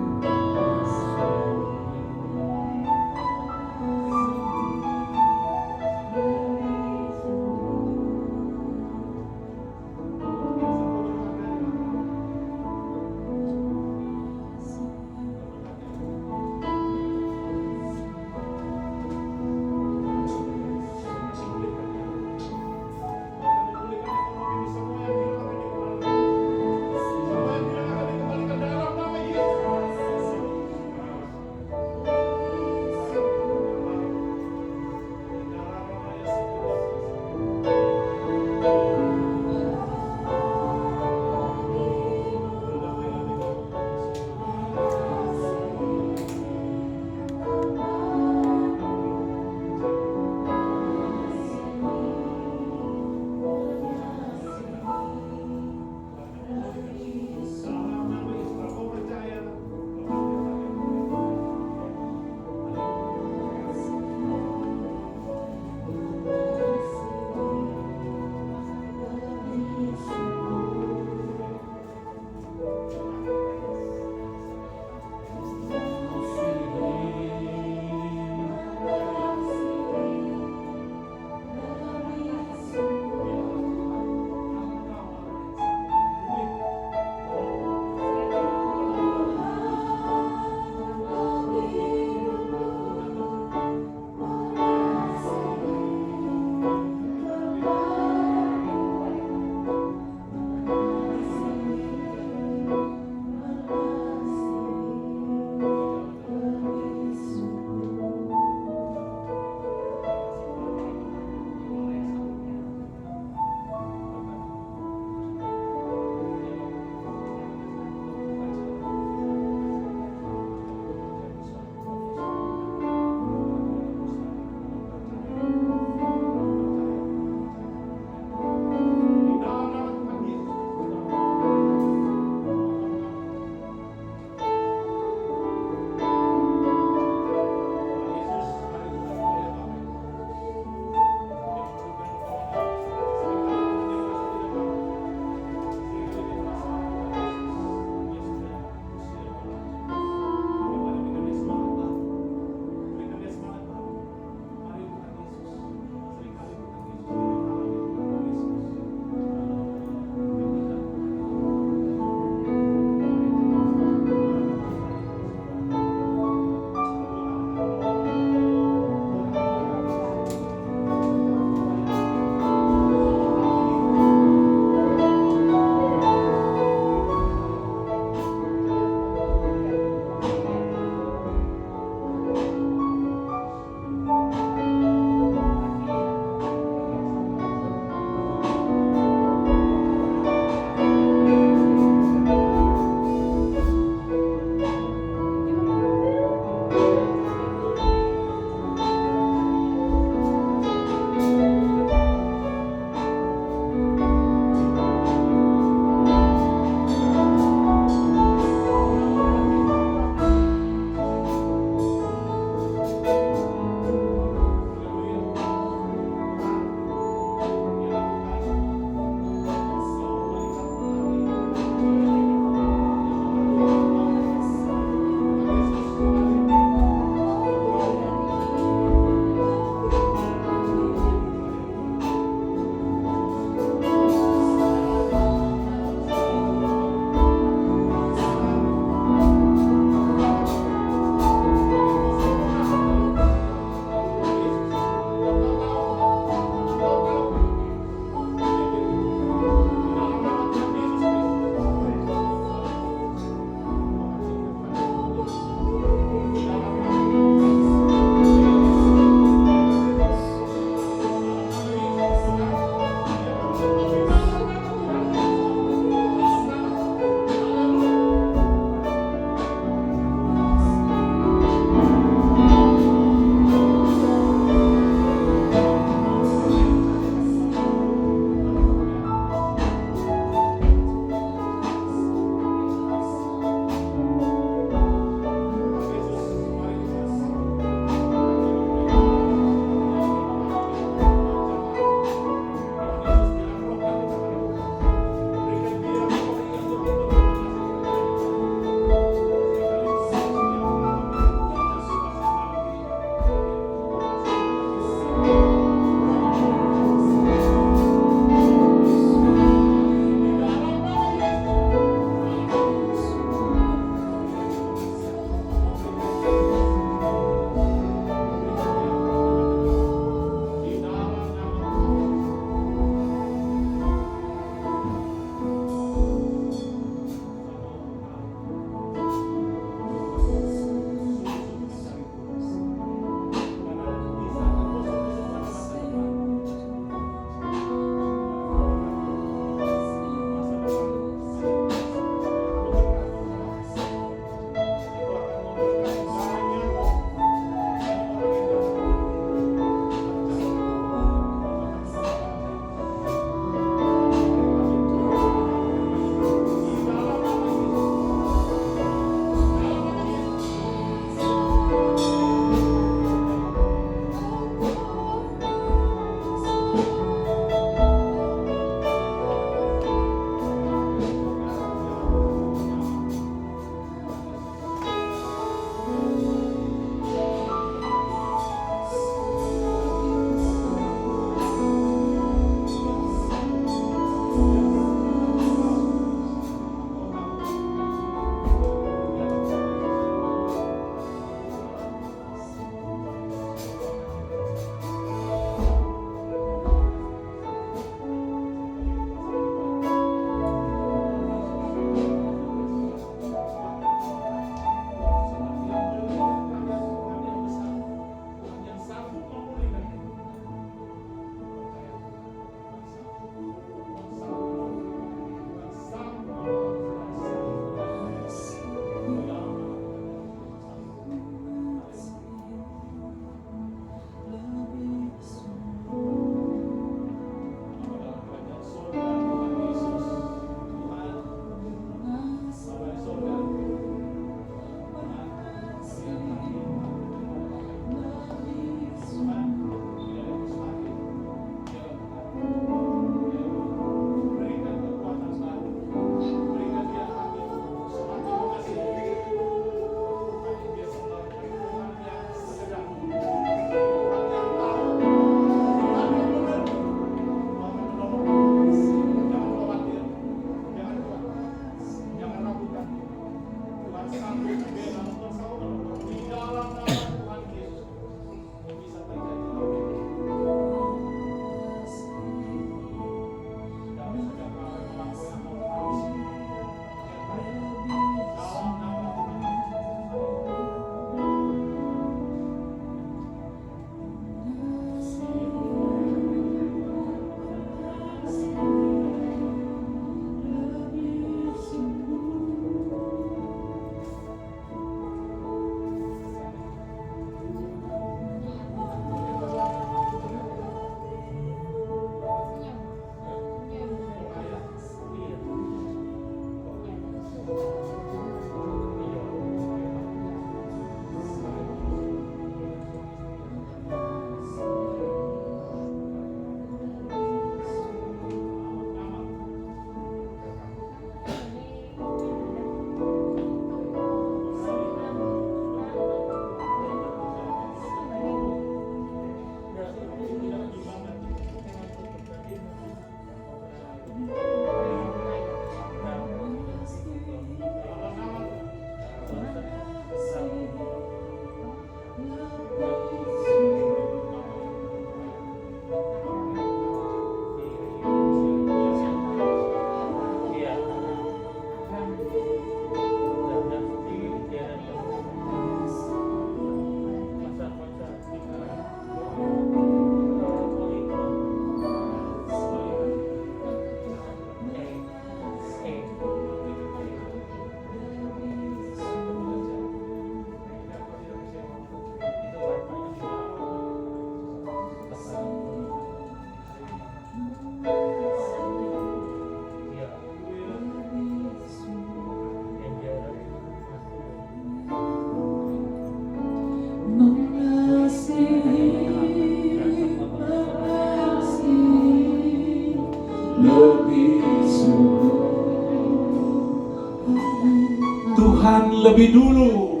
Tuhan lebih dulu.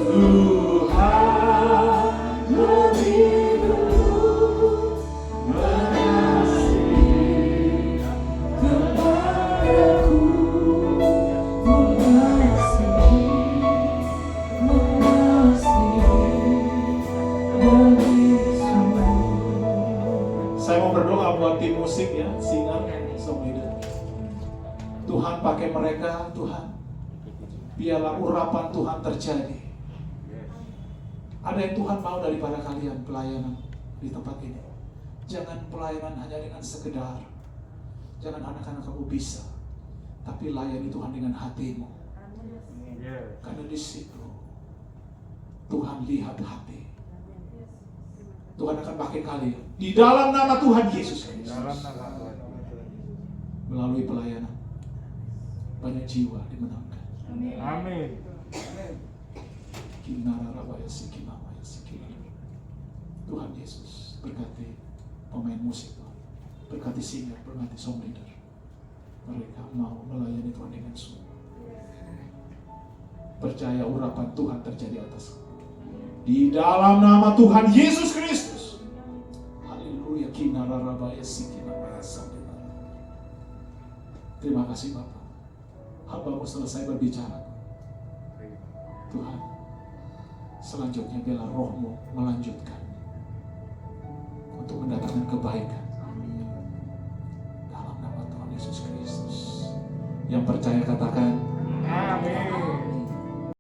Tuhan lebih dulu mengasihi kepadaku, mengasihi lebih sungguh. Saya mau berdoa buat tim musik ya, singer, song leader. Tuhan pakai mereka, Tuhan. Biarlah urapan Tuhan terjadi. Ada yang Tuhan mau daripada kalian pelayanan di tempat ini. Jangan pelayanan hanya dengan sekedar. Jangan anak-anak kamu bisa, tapi layani Tuhan dengan hatimu. Karena di situ Tuhan lihat hati. Tuhan akan pakai kalian di dalam nama Tuhan Yesus Kristus. Melalui pelayanan banyak jiwa dimenangkan. Amin. Tuhan Yesus berkati pemain musik, berkati singer, berkati song leader. Mereka mau melayani Tuhan dengan sungguh. Percaya urapan Tuhan terjadi atas di dalam nama Tuhan Yesus Kristus. Haleluya. Terima kasih Bapak. Hamba-Mu selesai berbicara. Tuhan, selanjutnya biarlah Roh-Mu melanjutkan untuk mendatangkan kebaikan dalam nama Tuhan Yesus Kristus. Yang percaya katakan Amin.